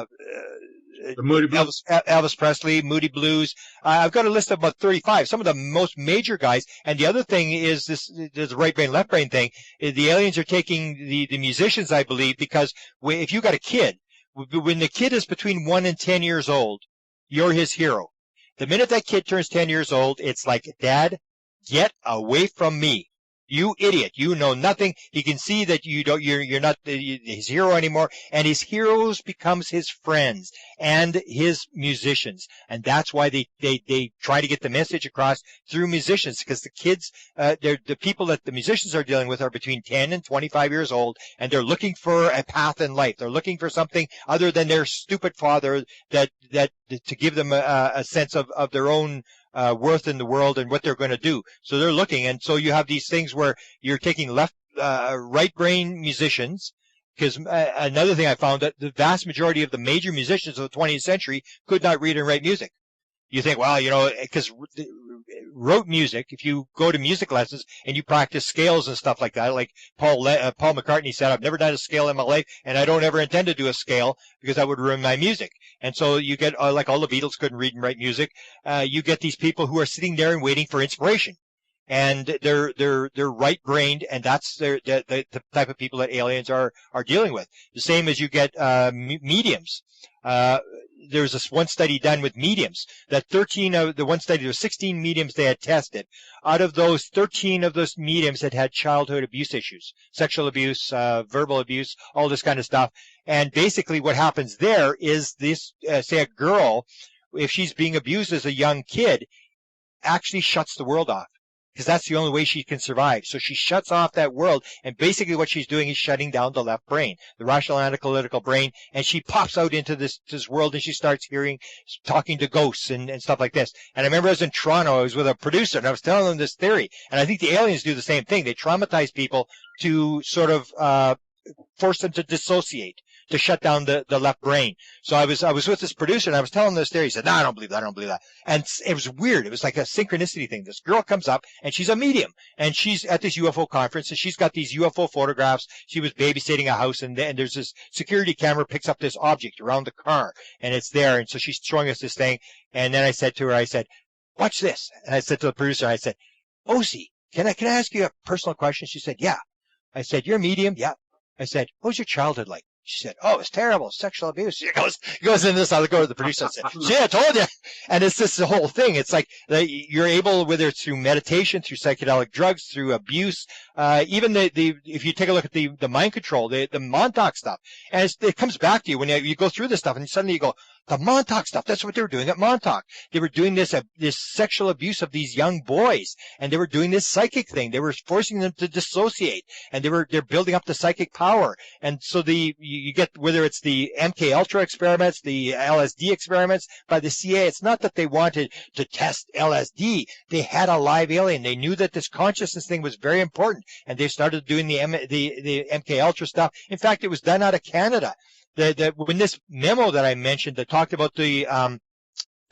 Presley, Moody Blues. I've got a list of about 35, some of the most major guys. And the other thing is there's a right brain, left brain thing. The aliens are taking the musicians, I believe, because if you got a kid, when the kid is between 1 and 10 years old, you're his hero. The minute that kid turns 10 years old, it's like, Dad, get away from me. You idiot. You know nothing. He can see that you're not his hero anymore. And his heroes becomes his friends and his musicians. And that's why they try to get the message across through musicians, because the kids, the people that the musicians are dealing with are between 10 and 25 years old, and they're looking for a path in life. They're looking for something other than their stupid father that to give them a sense of their own worth in the world and what they're going to do. So they're looking, and so you have these things where you're taking right brain musicians, because another thing I found, that the vast majority of the major musicians of the 20th century could not read and write music. You think, well, because wrote music, if you go to music lessons and you practice scales and stuff like that, like Paul McCartney said, I've never done a scale in my life, and I don't ever intend to do a scale because that would ruin my music. And so you get, like all the Beatles couldn't read and write music, you get these people who are sitting there and waiting for inspiration. And they're right-brained, and that's the type of people that aliens are dealing with. The same as you get mediums. There's this one study done with mediums, that 13 of the one study, there were 16 mediums they had tested. Out of those, 13 of those mediums had childhood abuse issues, sexual abuse, verbal abuse, all this kind of stuff. And basically what happens there is this, say a girl, if she's being abused as a young kid, actually shuts the world off, because that's the only way she can survive. So she shuts off that world, and basically what she's doing is shutting down the left brain, the rational analytical brain, and she pops out into this world, and she starts talking to ghosts and stuff like this. And I remember I was in Toronto, I was with a producer, and I was telling them this theory, and I think the aliens do the same thing. They traumatize people to sort of force them to dissociate, to shut down the left brain. So I was with this producer, and I was telling him this theory. He said, no, I don't believe that. And it was weird. It was like a synchronicity thing. This girl comes up, and she's a medium, and she's at this UFO conference, and she's got these UFO photographs. She was babysitting a house, and there's this security camera picks up this object around the car, and it's there. And so she's showing us this thing. And then I said to her, watch this. And I said to the producer, I said, Osi, can I ask you a personal question? She said, yeah. I said, you're a medium? Yeah. I said, what was your childhood like? She said, oh, it was terrible, sexual abuse. She goes in this, I'll go to the producer and say, see, I told you. And it's this whole thing. It's like you're able, whether it's through meditation, through psychedelic drugs, through abuse, even if you take a look at the mind control, the Montauk stuff, and it comes back to you when you go through this stuff, and suddenly you go, the Montauk stuff, that's what they were doing at Montauk. They were doing this sexual abuse of these young boys, and they were doing this psychic thing. They were forcing them to dissociate, and they're building up the psychic power. And so you get, whether it's the MK Ultra experiments, the LSD experiments by the CIA, it's not that they wanted to test LSD. They had a live alien. They knew that this consciousness thing was very important, and they started doing the MK Ultra stuff. In fact, it was done out of Canada. When this memo that I mentioned that talked about the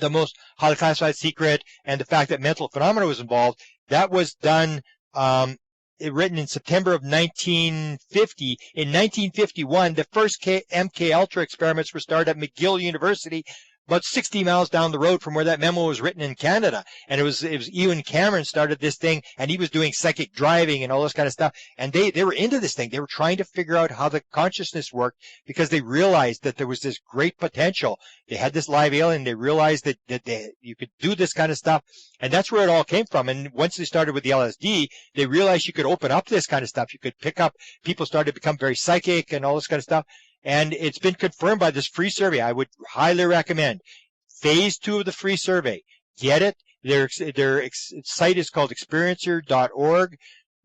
most highly classified secret and the fact that mental phenomena was involved, that was done, written in September of 1950. In 1951, the first MK Ultra experiments were started at McGill University, about 60 miles down the road from where that memo was written in Canada. And it was Ewan Cameron started this thing, and he was doing psychic driving and all this kind of stuff. And they were into this thing. They were trying to figure out how the consciousness worked, because they realized that there was this great potential. They had this live alien. They realized that you could do this kind of stuff. And that's where it all came from. And once they started with the LSD, they realized you could open up this kind of stuff. You could pick up, people started to become very psychic and all this kind of stuff. And it's been confirmed by this free survey. I would highly recommend phase 2 of the free survey. Get it. Their site is called experiencer.org.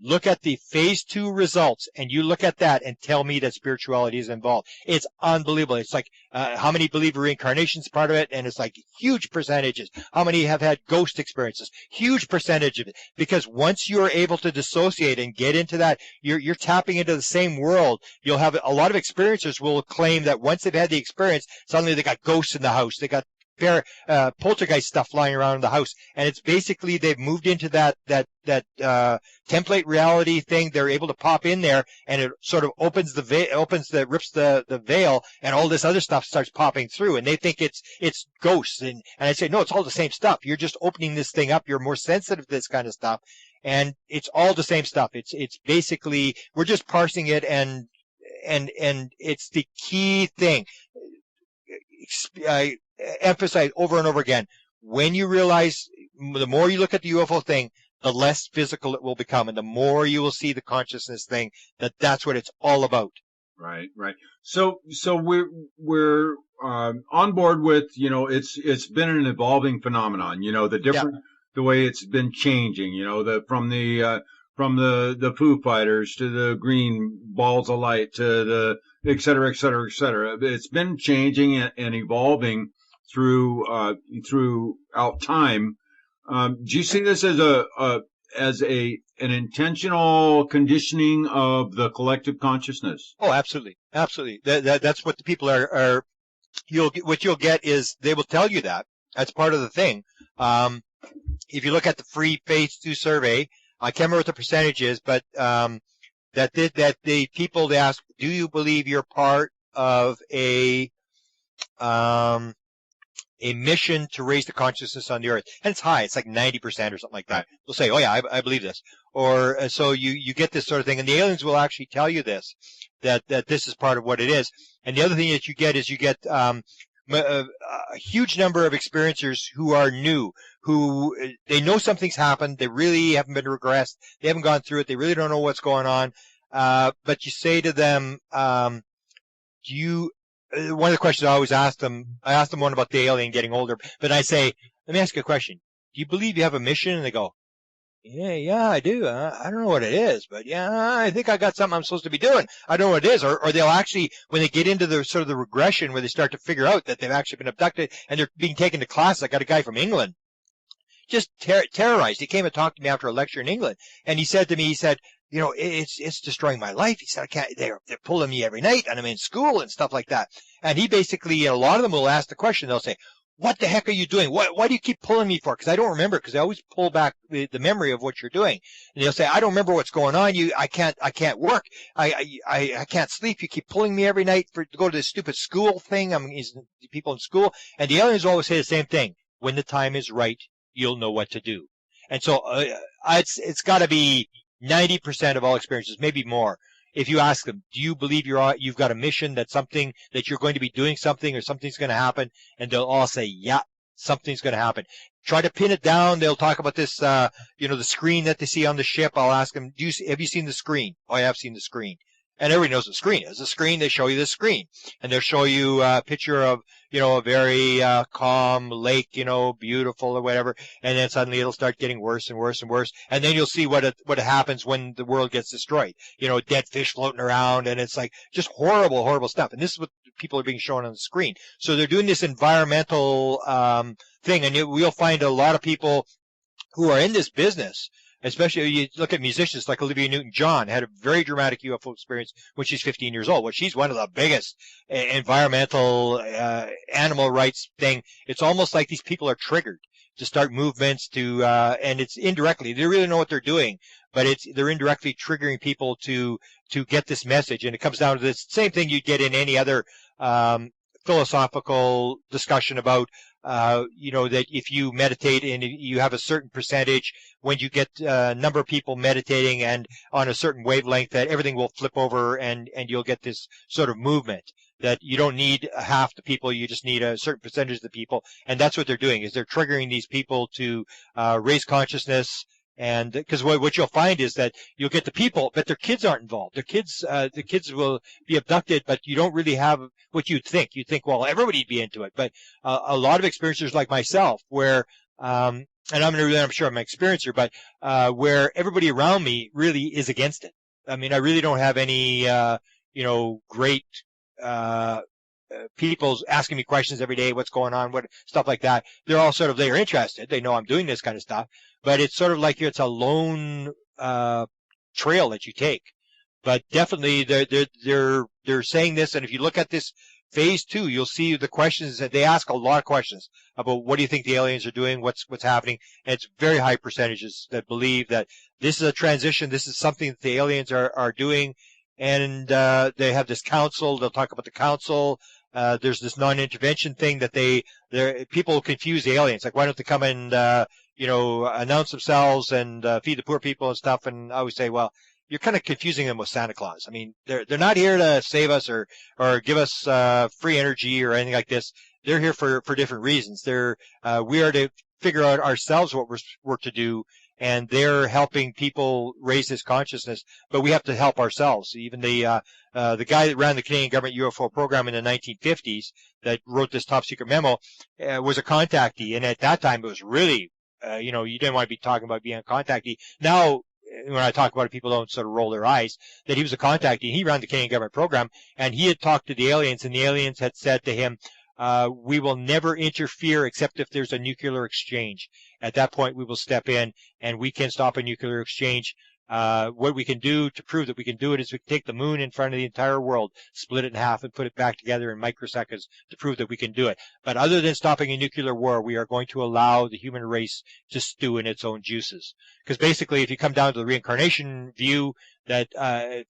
Look at the phase 2 results, and you look at that and tell me that spirituality is involved. It's unbelievable. It's like how many believe reincarnation is part of it, and it's like huge percentages. How many have had ghost experiences? Huge percentage of it. Because once you're able to dissociate and get into that, you're tapping into the same world. You'll have a lot of experiencers will claim that once they've had the experience, suddenly they got ghosts in the house. They got poltergeist stuff flying around in the house, and it's basically they've moved into that template reality thing. They're able to pop in there, and it sort of rips the veil, and all this other stuff starts popping through, and they think it's ghosts, and I say no, it's all the same stuff. You're just opening this thing up. You're more sensitive to this kind of stuff, and it's all the same stuff. It's basically we're just parsing it, and it's the key thing. I emphasize over and over again, when you realize, the more you look at the UFO thing, the less physical it will become, and the more you will see the consciousness thing, that's what it's all about. Right, right. So we're on board with, it's been an evolving phenomenon. The way it's been changing. From the Foo Fighters to the green balls of light to the et cetera, et cetera, et cetera. It's been changing and evolving throughout time. Do you see this as an intentional conditioning of the collective consciousness? Oh, absolutely, absolutely. That's what the people are. What you'll get is they will tell you that. That's part of the thing. If you look at the free phase 2 survey, I can't remember what the percentage is, but that the people, they ask, do you believe you're part of a mission to raise the consciousness on the earth? And it's high. It's like 90% or something like that. They'll say, oh yeah, I believe this. Or so you get this sort of thing. And the aliens will actually tell you this, that this is part of what it is. And the other thing that you get is a huge number of experiencers who are new, who they know something's happened. They really haven't been regressed. They haven't gone through it. They really don't know what's going on. But you say to them, one of the questions I always ask them one about the alien getting older, but I say, let me ask you a question. Do you believe you have a mission? And they go, yeah, I do. I don't know what it is, but yeah, I think I got something I'm supposed to be doing. I don't know what it is. Or they'll actually, when they get into the sort of the regression where they start to figure out that they've actually been abducted and they're being taken to class. I got a guy from England, just terrorized. He came and talked to me after a lecture in England, and he said to me, it's destroying my life. He said, I can't, they're pulling me every night, and I'm in school and stuff like that. And he basically, a lot of them will ask the question. They'll say, what the heck are you doing? Why do you keep pulling me for? Because I don't remember, because I always pull back the memory of what you're doing. And they'll say, I don't remember what's going on. I can't work. I can't sleep. You keep pulling me every night to go to this stupid school thing. People in school. And the aliens always say the same thing. When the time is right, you'll know what to do. And so, it's gotta be 90% of all experiences, maybe more. If you ask them, do you believe you've got a mission, that you're going to be doing something or something's going to happen? And they'll all say, yeah, something's going to happen. Try to pin it down. They'll talk about this, the screen that they see on the ship. I'll ask them, have you seen the screen? Oh, I have seen the screen. And everybody knows what the screen is. The screen, they show you the screen. And they'll show you a picture of, a very calm lake, beautiful or whatever. And then suddenly it'll start getting worse and worse and worse. And then you'll see what happens when the world gets destroyed. Dead fish floating around, and it's like just horrible, horrible stuff. And this is what people are being shown on the screen. So they're doing this environmental thing. And we'll find a lot of people who are in this business. Especially, you look at musicians like Olivia Newton-John, had a very dramatic UFO experience when she's 15 years old. Well, she's one of the biggest environmental animal rights thing. It's almost like these people are triggered to start movements and it's indirectly. They really know what they're doing, but they're indirectly triggering people to get this message. And it comes down to this same thing you'd get in any other philosophical discussion about that if you meditate and you have a certain percentage, when you get a number of people meditating and on a certain wavelength, that everything will flip over and you'll get this sort of movement, that you don't need half the people, you just need a certain percentage of the people. And that's what they're doing, is they're triggering these people to raise consciousness. And because what you'll find is that you'll get the people, but their kids aren't involved. The kids will be abducted, but you don't really have what you'd think. You'd think, well, everybody'd be into it. But a lot of experiencers like myself, where, and I'm sure I'm an experiencer, but where everybody around me really is against it. I mean, I really don't have any, great people asking me questions every day, what's going on, what stuff like that. They're all they're interested. They know I'm doing this kind of stuff. But it's sort of like it's a lone trail that you take. But definitely they're saying this, and if you look at this phase 2, you'll see the questions that they ask. A lot of questions about what do you think the aliens are doing, what's happening, and it's very high percentages that believe that this is a transition, this is something that the aliens are doing, and they have this council. They'll talk about the council. There's this non-intervention thing that people confuse the aliens. Like, why don't they come and announce themselves and feed the poor people and stuff? And I always say, well, you're kind of confusing them with Santa Claus. I mean, they're not here to save us or give us free energy or anything like this. they're here for different reasons. We are to figure out ourselves what we're to do, and they're helping people raise this consciousness, but we have to help ourselves. Even the guy that ran the Canadian government UFO program in the 1950s that wrote this top secret memo was a contactee, and at that time it was really, you didn't want to be talking about being a contactee. Now, when I talk about it, people don't sort of roll their eyes that he was a contactee. He ran the Canadian government program, and he had talked to the aliens, and the aliens had said to him, we will never interfere except if there's a nuclear exchange. At that point, we will step in, and we can stop a nuclear exchange. What we can do to prove that we can do it is we can take the moon in front of the entire world, split it in half, and put it back together in microseconds to prove that we can do it. But other than stopping a nuclear war, we are going to allow the human race to stew in its own juices. Because basically, if you come down to the reincarnation view that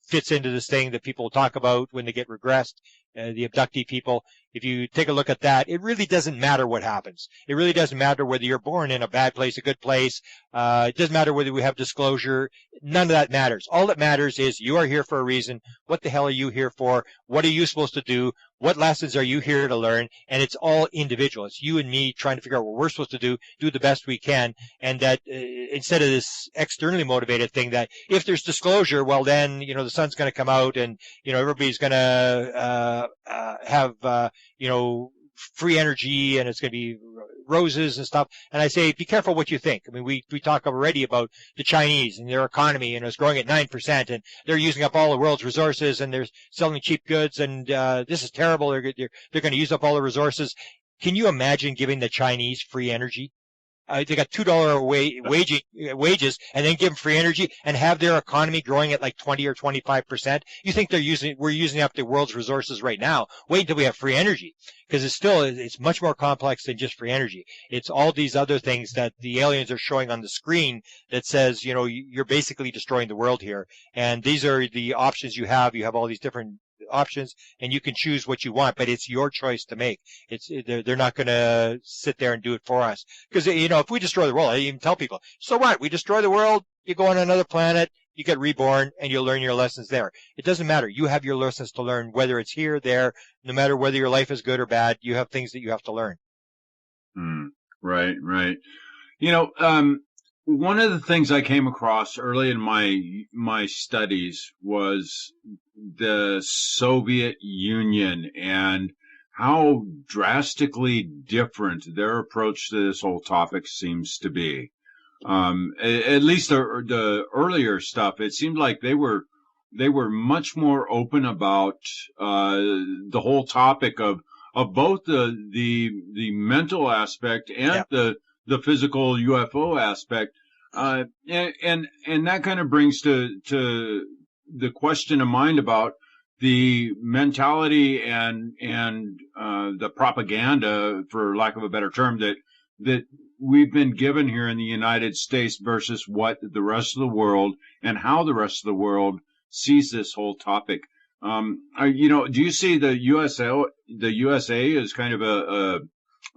fits into this thing that people talk about when they get regressed, the abductee people, if you take a look at that, it really doesn't matter what happens. It really doesn't matter whether you're born in a bad place, a good place. It doesn't matter whether we have disclosure. None of that matters. All that matters is you are here for a reason. What the hell are you here for? What are you supposed to do? What lessons are you here to learn? And it's all individual. It's you and me trying to figure out what we're supposed to do the best we can. And that instead of this externally motivated thing that if there's disclosure, well then, the sun's going to come out and, everybody's going to have, free energy and it's going to be roses and stuff. And I say, be careful what you think. I mean, we talk already about the Chinese and their economy, and it's growing at 9%, and they're using up all the world's resources, and they're selling cheap goods, and this is terrible. They're going to use up all the resources. Can you imagine giving the Chinese free energy? They got $2 wages, and then give them free energy and have their economy growing at like 20 or 25%. You think we're using up the world's resources right now? Wait until we have free energy, because it's much more complex than just free energy. It's all these other things that the aliens are showing on the screen that says, you're basically destroying the world here. And these are the options you have. You have all these different options, and you can choose what you want, but it's your choice to make. They're not going to sit there and do it for us, because if we destroy the world, I even tell people, so what? We destroy the world, you go on another planet, you get reborn, and you'll learn your lessons there. It doesn't matter. You have your lessons to learn, whether it's here, there, no matter whether your life is good or bad. You have things that you have to learn. Right. One of the things I came across early in my studies was the Soviet Union and how drastically different their approach to this whole topic seems to be. At least the earlier stuff, it seemed like they were much more open about the whole topic of both the mental aspect and the physical UFO aspect, and that kind of brings to the question of mind about the mentality and the propaganda, for lack of a better term, that we've been given here in the United States versus what the rest of the world and how the rest of the world sees this whole topic. Do you see the USA as kind of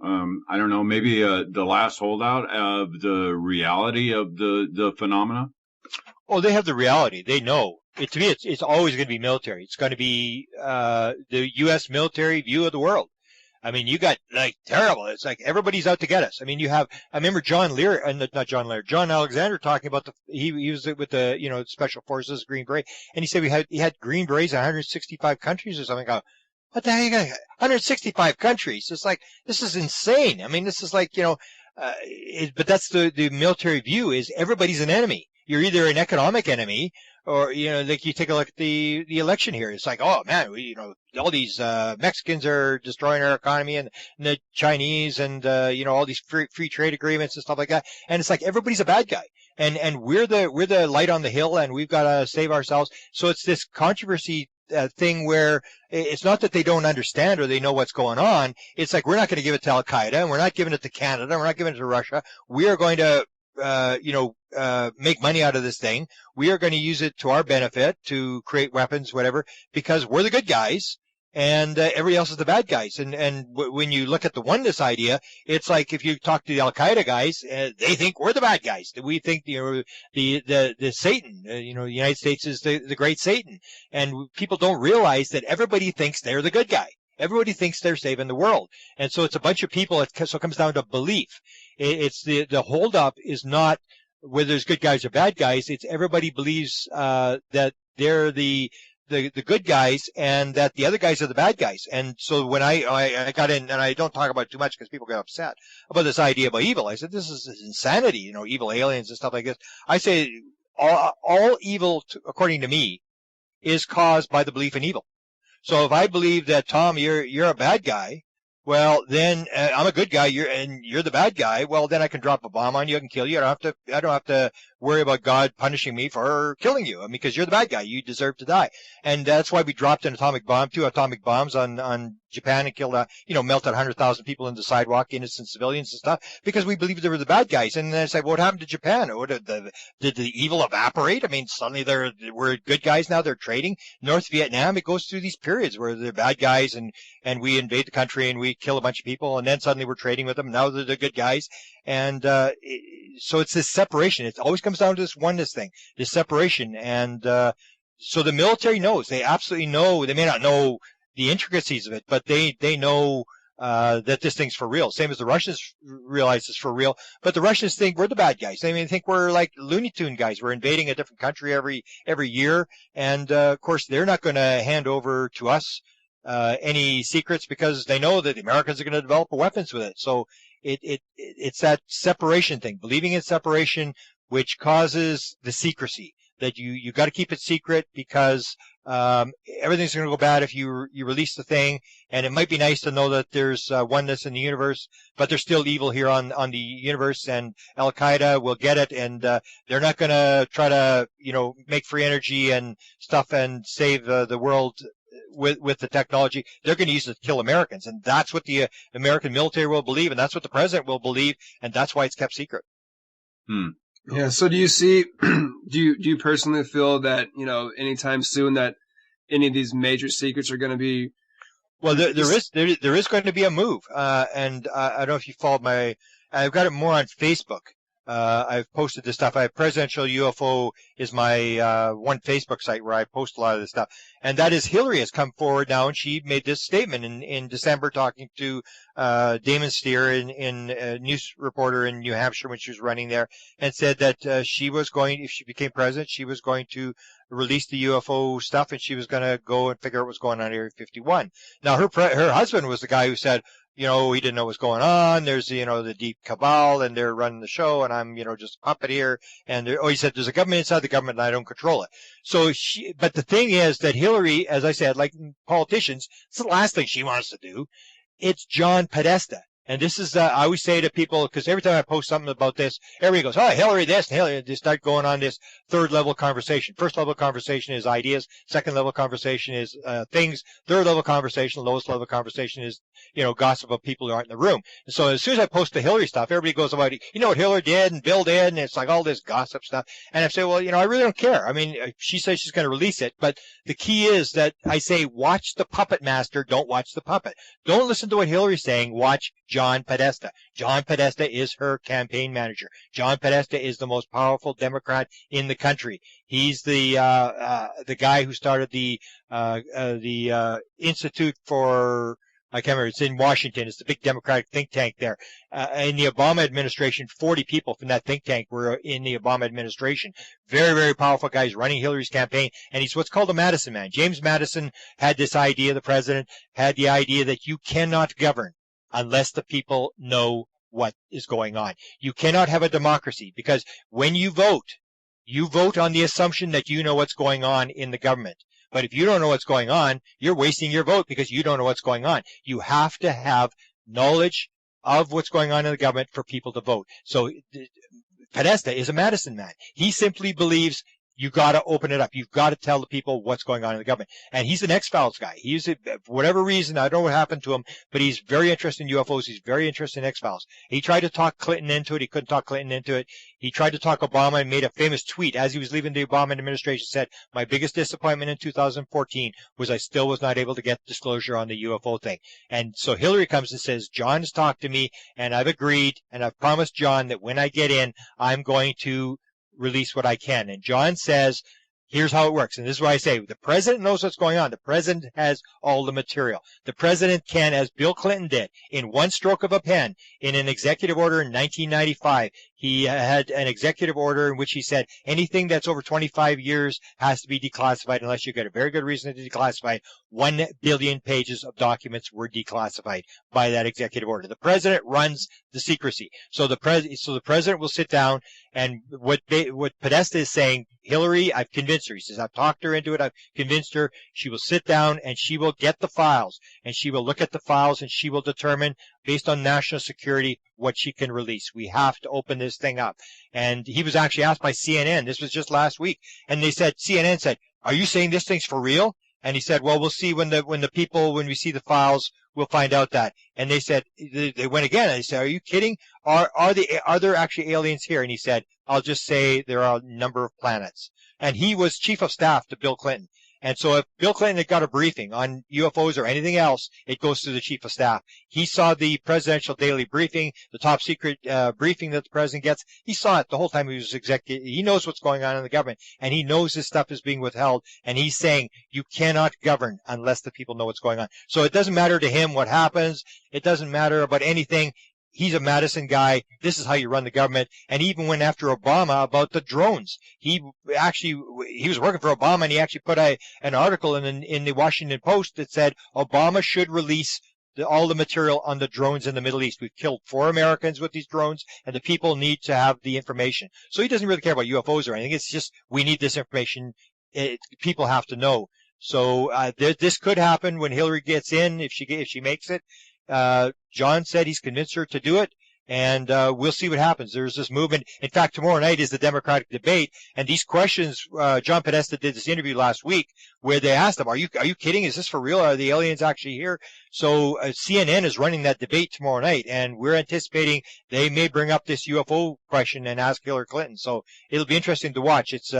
I don't know, maybe the last holdout of the reality of the phenomena? Oh, they have the reality. They know. To me, it's always going to be military. It's going to be the U.S. military view of the world. I mean, you got terrible. It's like everybody's out to get us. I mean, I remember John Alexander talking about he was with the Special Forces, Green Beret, and he said he had Green Berets in 165 countries or something. I go, what the hell you got? 165 countries. It's like, this is insane. I mean, this is like, but that's the military view is everybody's an enemy. You're either an economic enemy or, like you take a look at the election here. It's like, oh man, all these Mexicans are destroying our economy and the Chinese and, all these free trade agreements and stuff like that. And it's like everybody's a bad guy. And we're the light on the hill and we've got to save ourselves. So it's this controversy thing where it's not that they don't understand or they know what's going on. It's like, we're not going to give it to Al Qaeda and we're not giving it to Canada. We're not giving it to Russia. We are going to, make money out of this thing. We are going to use it to our benefit to create weapons, whatever, because we're the good guys and everybody else is the bad guys. And when you look at the oneness idea, it's like if you talk to the Al Qaeda guys, they think we're the bad guys. We think the Satan, the United States is the great Satan, and people don't realize that everybody thinks they're the good guy. Everybody thinks they're saving the world. And so it's a bunch of people. So it comes down to belief. It's the holdup is not whether there's good guys or bad guys. It's everybody believes that they're the good guys and that the other guys are the bad guys. And so when I got in, and I don't talk about it too much because people get upset about this idea about evil, I said, this is insanity, evil aliens and stuff like this. I say all evil, according to me, is caused by the belief in evil. So if I believe that, Tom, you're a bad guy, well, then I'm a good guy, you're the bad guy. Well, then I can drop a bomb on you, I can kill you. I don't have to worry about God punishing me for killing you. Because you're the bad guy, you deserve to die. And that's why we dropped an atomic bomb, 2 atomic bombs on Japan and killed, melted 100,000 people in the sidewalk, innocent civilians and stuff, because we believed they were the bad guys. And then I said, well, what happened to Japan? Did the evil evaporate? I mean, suddenly we're good guys now. They're trading. North Vietnam, it goes through these periods where they're bad guys and we invade the country and we kill a bunch of people, and then suddenly we're trading with them. Now they're the good guys. And so it's this separation. It always comes down to this oneness thing, this separation. And so the military knows. They absolutely know. They may not know the intricacies of it, but they know that this thing's for real. Same as the Russians realize it's for real, but the Russians think we're the bad guys. They think we're like Looney Tune guys. We're invading a different country every year, and of course they're not going to hand over to us any secrets because they know that the Americans are going to develop weapons with it. So it's that separation thing, believing in separation, which causes the secrecy. That you got to keep it secret because everything's going to go bad if you release the thing. And it might be nice to know that there's oneness in the universe, but there's still evil here on the universe. And Al Qaeda will get it, and they're not going to try to make free energy and stuff and save the world with the technology. They're going to use it to kill Americans, and that's what the American military will believe, and that's what the president will believe, and that's why it's kept secret. Yeah. So do you see? Do you personally feel that anytime soon that any of these major secrets are going to be? Well, there is going to be a move, and I don't know if you followed I've got it more on Facebook. I've posted this stuff. Presidential UFO is my one Facebook site where I post a lot of this stuff. And that is Hillary has come forward now, and she made this statement in December talking to Damon Steer in a news reporter in New Hampshire when she was running there, and said that she was going, if she became president, she was going to release the UFO stuff, and she was going to go and figure out what's going on in Area 51. Now, her husband was the guy who said, he didn't know what's going on. There's, the deep cabal, and they're running the show, and I'm, just a puppet here. And he said, there's a government inside the government, and I don't control it. So but the thing is that Hillary, as I said, like politicians, it's the last thing she wants to do. It's John Podesta. And this is, I always say to people, because every time I post something about this, everybody goes, oh, Hillary this, and Hillary, they start going on this third level conversation. First level conversation is ideas. Second level conversation is things. Third level conversation, lowest level conversation is, gossip of people who aren't in the room. And so as soon as I post the Hillary stuff, everybody goes about, what Hillary did and Bill did, and it's like all this gossip stuff. And I say, well, I really don't care. I mean, she says she's going to release it, but the key is that I say, watch the puppet master, don't watch the puppet. Don't listen to what Hillary's saying, watch John Podesta. John Podesta is her campaign manager. John Podesta is the most powerful Democrat in the country. He's the guy who started the Institute for, I can't remember, it's in Washington. It's the big Democratic think tank there. In the Obama administration, 40 people from that think tank were in the Obama administration. Very, very powerful guy. He's running Hillary's campaign, and he's what's called a Madison man. James Madison had this idea, the president had the idea that you cannot govern unless the people know what is going on. You cannot have a democracy because when you vote on the assumption that you know what's going on in the government. But if you don't know what's going on, you're wasting your vote because you don't know what's going on. You have to have knowledge of what's going on in the government for people to vote. So Podesta is a Madison man. He simply believes you got to open it up. You've got to tell the people what's going on in the government. And he's an X-Files guy. He's, for whatever reason, I don't know what happened to him, but he's very interested in UFOs. He's very interested in X-Files. He tried to talk Clinton into it. He couldn't talk Clinton into it. He tried to talk Obama and made a famous tweet as he was leaving the Obama administration, said, my biggest disappointment in 2014 was I still was not able to get disclosure on the UFO thing. And so Hillary comes and says, John has talked to me, and I've agreed, and I've promised John that when I get in, I'm going to release what I can. And John says, Here's how it works. And this is why I say the president knows what's going on. The president has all the material. The president can, as Bill Clinton did, in one stroke of a pen, in an executive order in 1995, he had an executive order in which he said anything that's over 25 years has to be declassified unless you get a very good reason to declassify. 1 billion pages of documents were declassified by that executive order. The president runs the secrecy. So the president will sit down, and what Podesta is saying, Hillary, I've convinced her. He says, I've talked her into it. I've convinced her. She will sit down and she will get the files, and she will look at the files, and she will determine, based on national security, what she can release. We have to open this thing up. And he was actually asked by CNN. This was just last week. And CNN said, are you saying this thing's for real? And he said, well, we'll see when we see the files, we'll find out that. And they said, they went again, and they said, are you kidding? Are there actually aliens here? And he said, I'll just say there are a number of planets. And he was chief of staff to Bill Clinton. And so if Bill Clinton had got a briefing on UFOs or anything else, it goes to the chief of staff. He saw the presidential daily briefing, the top secret briefing that the president gets. He saw it the whole time he was executive. He knows what's going on in the government, and he knows this stuff is being withheld. And he's saying you cannot govern unless the people know what's going on. So it doesn't matter to him what happens. It doesn't matter about anything. He's a Madison guy. This is how you run the government. And he even went after Obama about the drones. He was working for Obama, and he actually put an article in the Washington Post that said Obama should release all the material on the drones in the Middle East. We've killed 4 Americans with these drones, and the people need to have the information. So he doesn't really care about UFOs or anything. It's just we need this information. People have to know. So this could happen when Hillary gets in, if she makes it. John said he's convinced her to do it, and we'll see what happens. There's this movement. In fact, tomorrow night is the Democratic debate, and these questions, John Podesta did this interview last week where they asked him, are you kidding? Is this for real? Are the aliens actually here? So CNN is running that debate tomorrow night, and we're anticipating they may bring up this UFO question and ask Hillary Clinton. So it'll be interesting to watch. It's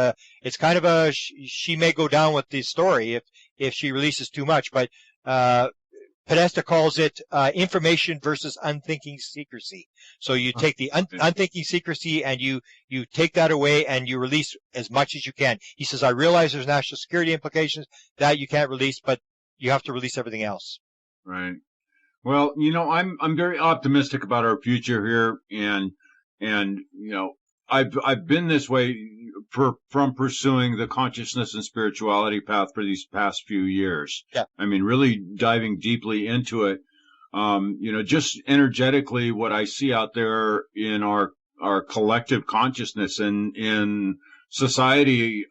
kind of she may go down with the story if she releases too much, but Podesta calls it information versus unthinking secrecy. So you take the unthinking secrecy and you take that away and you release as much as you can. He says, I realize there's national security implications that you can't release, but you have to release everything else. Right. Well, I'm very optimistic about our future here, and I've been this way from pursuing the consciousness and spirituality path for these past few years. Yeah. I mean, really diving deeply into it. Just energetically, what I see out there in our collective consciousness and in society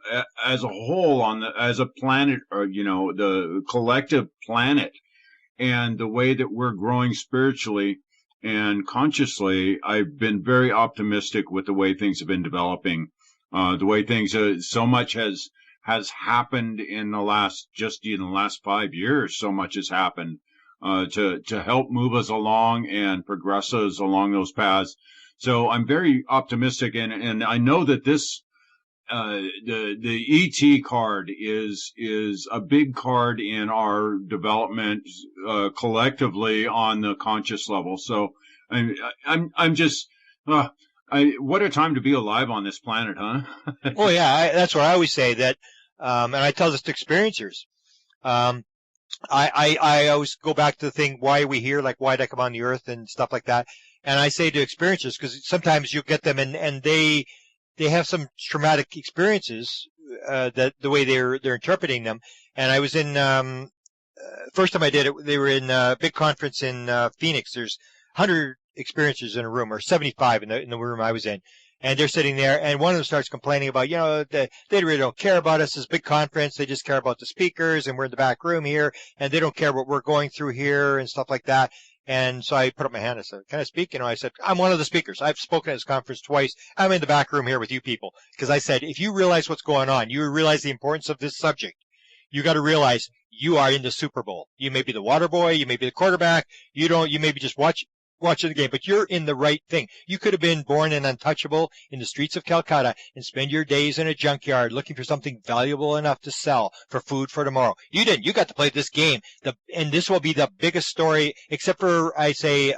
as a whole, as a planet, or the collective planet, and the way that we're growing spiritually and consciously, I've been very optimistic with the way things have been developing. The way things, so much has happened in the last 5 years. So much has happened to help move us along and progress us along those paths. So I'm very optimistic, and I know that this the ET card is a big card in our development collectively on the conscious level. So I'm just what a time to be alive on this planet, huh? Well, yeah, that's what I always say, that, and I tell this to experiencers. I always go back to the thing, why are we here? Like, why did I come on the earth and stuff like that? And I say to experiencers, because sometimes you get them and they have some traumatic experiences, that the way they're interpreting them. And I was in, first time I did it, they were in a big conference in Phoenix. There's 100 experiencers in a room, or 75 in the room I was in. And they're sitting there, and one of them starts complaining about, they really don't care about us, this big conference. They just care about the speakers, and we're in the back room here, and they don't care what we're going through here and stuff like that. And so I put up my hand and said, can I speak? I said, I'm one of the speakers. I've spoken at this conference twice. I'm in the back room here with you people. Because I said, if you realize what's going on, you realize the importance of this subject, you got to realize you are in the Super Bowl. You may be the water boy, you may be the quarterback, you may be just watching. watching the game, but you're in the right thing. You could have been born an untouchable in the streets of Calcutta and spend your days in a junkyard looking for something valuable enough to sell for food for tomorrow. You didn't. You got to play this game. And this will be the biggest story, except for, I say,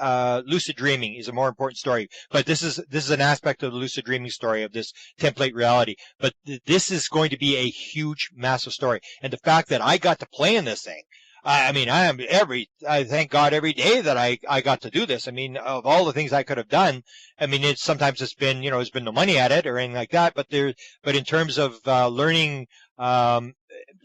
lucid dreaming is a more important story. But this is an aspect of the lucid dreaming story of this template reality. But this is going to be a huge, massive story. And the fact that I got to play in this thing, I mean, I thank God every day that I got to do this. I mean, of all the things I could have done, I mean, sometimes it's been, there's been no money at it or anything like that, but in terms of, learning,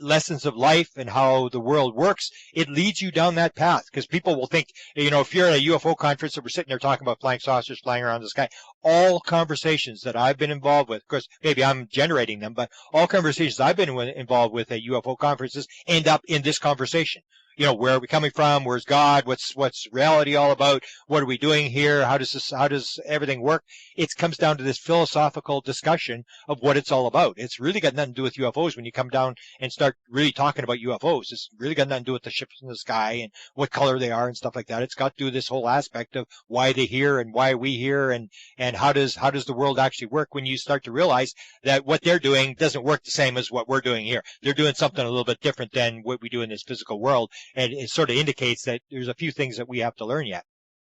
lessons of life and how the world works, it leads you down that path, because people will think, if you're at a UFO conference and we're sitting there talking about flying saucers flying around the sky, all conversations that I've been involved with, of course, maybe I'm generating them, but all conversations I've been involved with at UFO conferences end up in this conversation. Where are we coming from? Where's God? What's reality all about? What are we doing here? How does everything work? It comes down to this philosophical discussion of what it's all about. It's really got nothing to do with UFOs when you come down and start really talking about UFOs. It's really got nothing to do with the ships in the sky and what color they are and stuff like that. It's got to do with this whole aspect of why they're here and why we here and how does the world actually work when you start to realize that what they're doing doesn't work the same as what we're doing here. They're doing something a little bit different than what we do in this physical world. And it sort of indicates that there's a few things that we have to learn yet.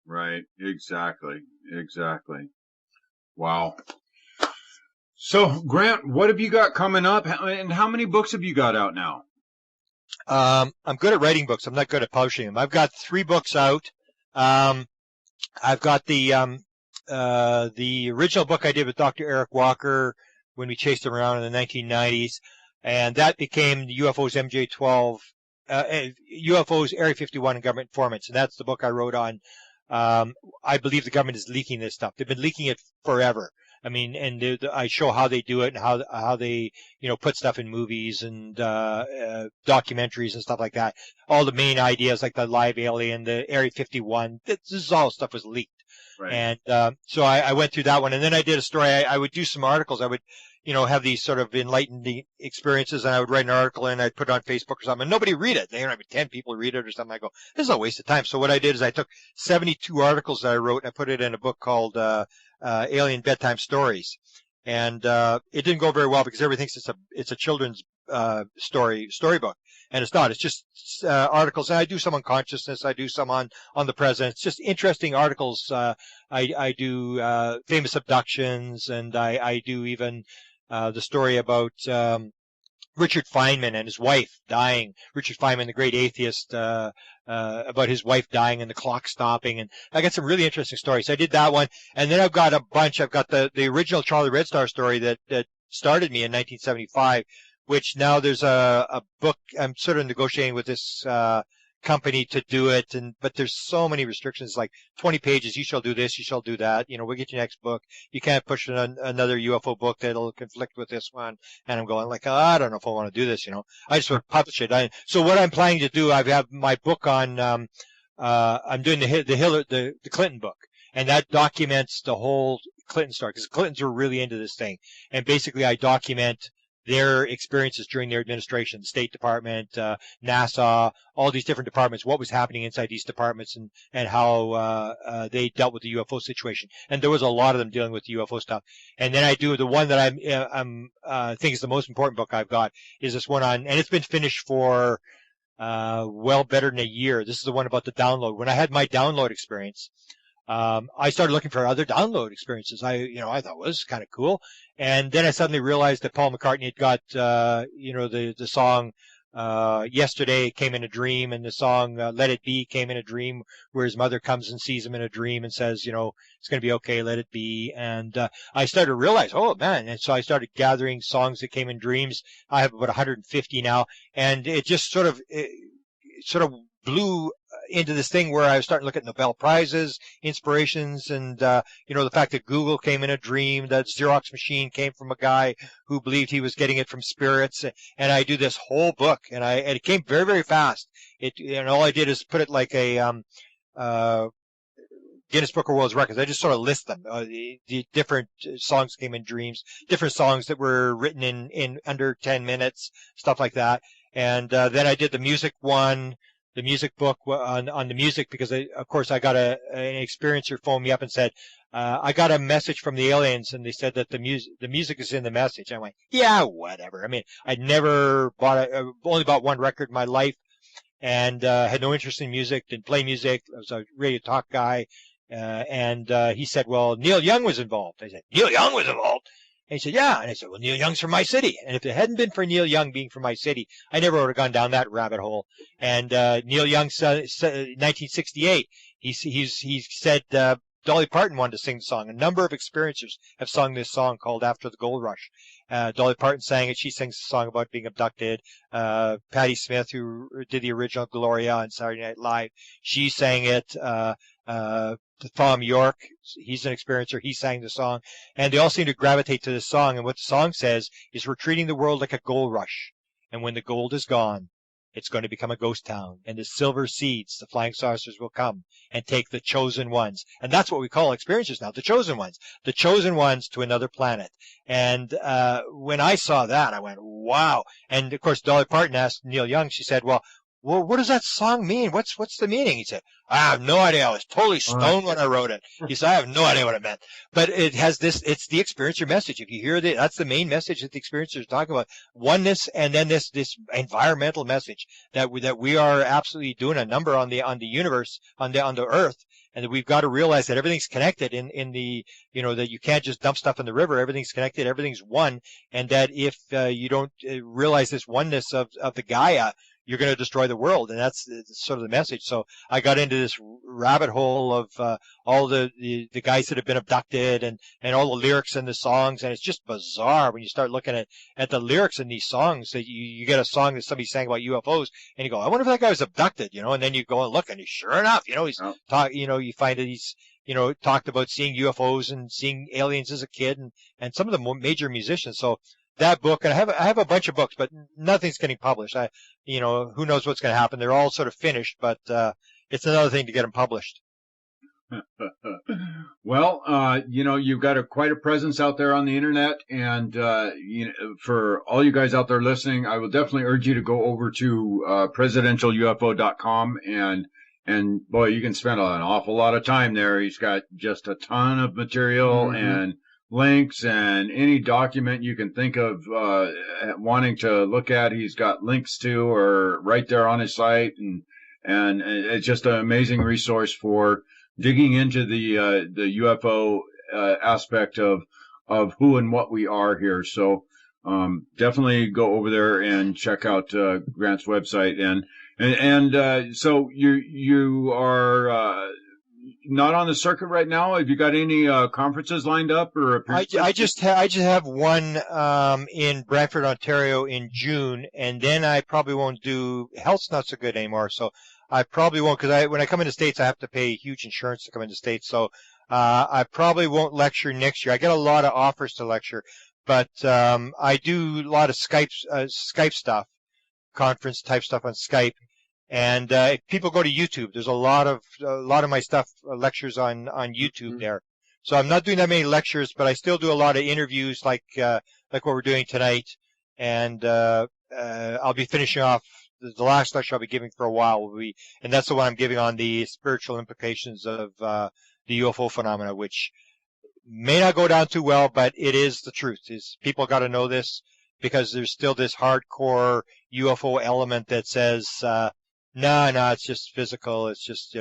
Right. Exactly. Wow. So, Grant, what have you got coming up, and how many books have you got out now? I'm good at writing books. I'm not good at publishing them. I've got 3 books out. I've got the original book I did with Dr. Eric Walker when we chased him around in the 1990s, and that became the UFOs MJ-12. UFOs, Area 51, and Government Informants, and that's the book I wrote on. I believe the government is leaking this stuff. They've been leaking it forever. I mean, and I show how they do it and how they, put stuff in movies and documentaries and stuff like that. All the main ideas like the live alien, the Area 51, this is all stuff was leaked. Right. And so I went through that one, and then I did a story. I would do some articles. I would have these sort of enlightened experiences, and I would write an article and I'd put it on Facebook or something, and nobody would read it. 10 people read it or something. I go, this is a waste of time. So what I did is I took 72 articles that I wrote and I put it in a book called Alien Bedtime Stories. And it didn't go very well because everybody thinks it's a children's storybook. And it's not. It's just articles. And I do some on consciousness. I do some on the president. It's just interesting articles. I do famous abductions, and I do even the story about Richard Feynman and his wife dying. Richard Feynman, the great atheist, about his wife dying and the clock stopping. And I got some really interesting stories. I did that one. And then I've got a bunch. I've got the original Charlie Red Star story that started me in 1975, which now there's a book. I'm sort of negotiating with this company to do it, but there's so many restrictions, like 20 pages. You shall do this, you shall do that. We'll get your next book. You can't push another UFO book that'll conflict with this one. And I'm going like, I don't know if I want to do this. I just want to publish it. So what I'm planning to do, I have my book on. I'm doing the Clinton book, and that documents the whole Clinton story, because the Clintons were really into this thing. And basically, I document their experiences during their administration, the State Department, NASA, all these different departments, what was happening inside these departments, and how they dealt with the UFO situation. And there was a lot of them dealing with the UFO stuff. And then I do the one that I think is the most important book I've got is this one on, and it's been finished for better than a year. This is the one about the download. When I had my download experience, I started looking for other download experiences. I thought, well, this is kind of cool. And then I suddenly realized that Paul McCartney had got, the song, Yesterday Came in a Dream, and the song, Let It Be came in a dream, where his mother comes and sees him in a dream and says, it's going to be okay, let it be. And, I started to realize, oh man. And so I started gathering songs that came in dreams. I have about 150 now. And it just sort of blew into this thing where I was starting to look at Nobel Prizes, inspirations, and, the fact that Google came in a dream, that Xerox machine came from a guy who believed he was getting it from spirits. And I do this whole book, and it came very, very fast. All I did is put it like a, Guinness Book of World Records. I just sort of list them. The different songs came in dreams, different songs that were written in under 10 minutes, stuff like that. And then I did the music one, the music book on the music because, of course, I got an experiencer phone me up and said, I got a message from the aliens, and they said that the music is in the message. I went, yeah, whatever. I mean, I'd never only bought one record in my life, and had no interest in music, didn't play music. I was a radio talk guy. And he said, well, Neil Young was involved. I said, Neil Young was involved? And he said, yeah. And I said, well, Neil Young's from my city. And if it hadn't been for Neil Young being from my city, I never would have gone down that rabbit hole. And Neil Young said, 1968, he said Dolly Parton wanted to sing the song. A number of experiencers have sung this song called After the Gold Rush. Dolly Parton sang it. She sings a song about being abducted. Patti Smith, who did the original Gloria on Saturday Night Live, she sang it. Thom Yorke, he's an experiencer. He sang the song. And they all seem to gravitate to this song. And what the song says is we're treating the world like a gold rush. And when the gold is gone, it's going to become a ghost town. And the silver seeds, the flying saucers, will come and take the chosen ones. And that's what we call experiencers now, the chosen ones. The chosen ones to another planet. And when I saw that, I went, wow. And, of course, Dolly Parton asked Neil Young, she said, well, what does that song mean? What's the meaning? He said, I have no idea. I was totally stoned when I wrote it. He said, I have no idea what it meant. But it has this, it's the experiencer message. If you hear that's the main message that the experiencers are talking about. Oneness, and then this environmental message that we are absolutely doing a number on the universe, on the earth. And that we've got to realize that everything's connected in the, that you can't just dump stuff in the river. Everything's connected. Everything's one. And that if you don't realize this oneness of the Gaia, you're going to destroy the world. And that's sort of the message. So I got into this rabbit hole of all the guys that have been abducted and all the lyrics in the songs. And it's just bizarre when you start looking at the lyrics in these songs. That you get a song that somebody sang about UFOs, and you go, I wonder if that guy was abducted, and then you go and look, and sure enough, he's you find that he's talked about seeing UFOs and seeing aliens as a kid, and some of the major musicians. So that book, and I have a bunch of books, but nothing's getting published. Who knows what's going to happen? They're all sort of finished, but it's another thing to get them published. Well, you've got quite a presence out there on the internet, and for all you guys out there listening, I will definitely urge you to go over to presidentialufo.com, and boy, you can spend an awful lot of time there. He's got just a ton of material and links, and any document you can think of wanting to look at, he's got links to, or right there on his site, and it's just an amazing resource for digging into the UFO aspect of who and what we are here. So definitely go over there and check out Grant's website. And so you are not on the circuit right now. Have you got any conferences lined up, or? I just have one in Brantford, Ontario in June, and then I probably won't do. Health's not so good anymore, so I probably won't, because when I come into States, I have to pay huge insurance to come into States. So I probably won't lecture next year. I get a lot of offers to lecture, but I do a lot of Skype stuff, conference type stuff on Skype. And if people go to YouTube, there's a lot of my stuff, lectures on YouTube there. So I'm not doing that many lectures, but I still do a lot of interviews like what we're doing tonight. And I'll be finishing off. The last lecture I'll be giving for a while and that's the one I'm giving on the spiritual implications of the UFO phenomena, which may not go down too well, but it is the truth. People got to know this, because there's still this hardcore UFO element that says, no, it's just physical. It's just,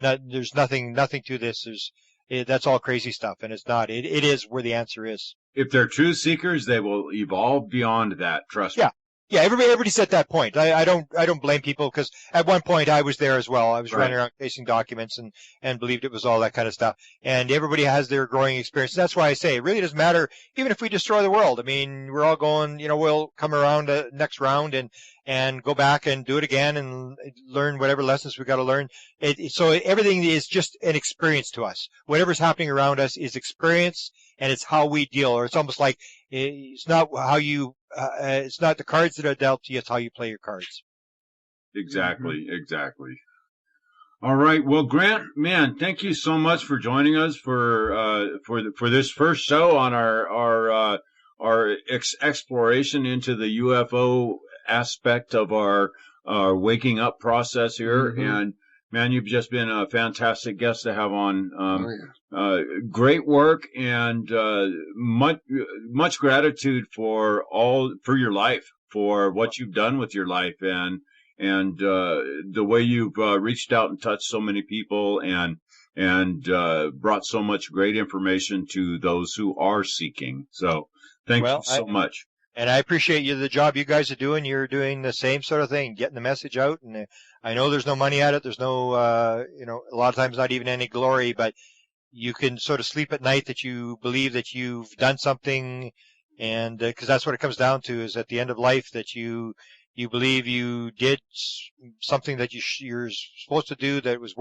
there's nothing to this. That's all crazy stuff, and it's not. It is where the answer is. If they're truth seekers, they will evolve beyond that. Trust me. Yeah, everybody's at that point. I don't blame people, because at one point I was there as well. I was running around chasing documents and believed it was all that kind of stuff. And everybody has their growing experience. That's why I say it really doesn't matter, even if we destroy the world. I mean, we're all going, we'll come around the next round and go back and do it again and learn whatever lessons we got to learn. So everything is just an experience to us. Whatever's happening around us is experience, and it's how we deal. Or it's almost like it's not how you. It's not the cards that are dealt to you, it's how you play your cards. Exactly. All right. Well, Grant, man, thank you so much for joining us for this first show on our exploration into the UFO aspect of our waking up process here. Mm-hmm. And man, you've just been a fantastic guest to have on. Oh, yeah. Great work, and much gratitude for your life, for what you've done with your life, and the way you've reached out and touched so many people, and brought so much great information to those who are seeking. So thank you so much. And I appreciate the job you guys are doing. You're doing the same sort of thing, getting the message out. And I know there's no money at it. There's no, a lot of times not even any glory, but you can sort of sleep at night that you believe that you've done something. And because that's what it comes down to, is at the end of life that you believe you did something that you're supposed to do, that was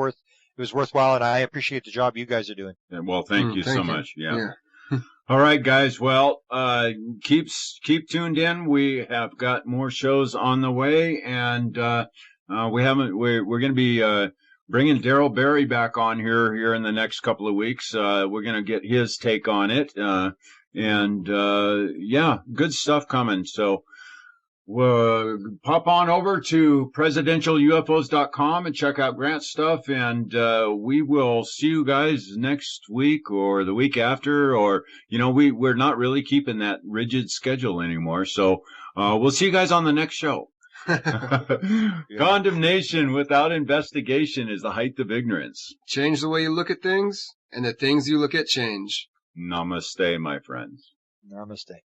worthwhile. And I appreciate the job you guys are doing. Well, thank you so much. Yeah. All right, guys. Well, keep tuned in. We have got more shows on the way, and we're going to be bringing Daryl Berry back on here in the next couple of weeks. We're going to get his take on it, good stuff coming. So pop on over to presidentialufos.com and check out Grant's stuff, and we will see you guys next week or the week after, or we're not really keeping that rigid schedule anymore. So we'll see you guys on the next show. Condemnation without investigation is the height of ignorance. Change the way you look at things, and the things you look at change. Namaste, my friends. Namaste.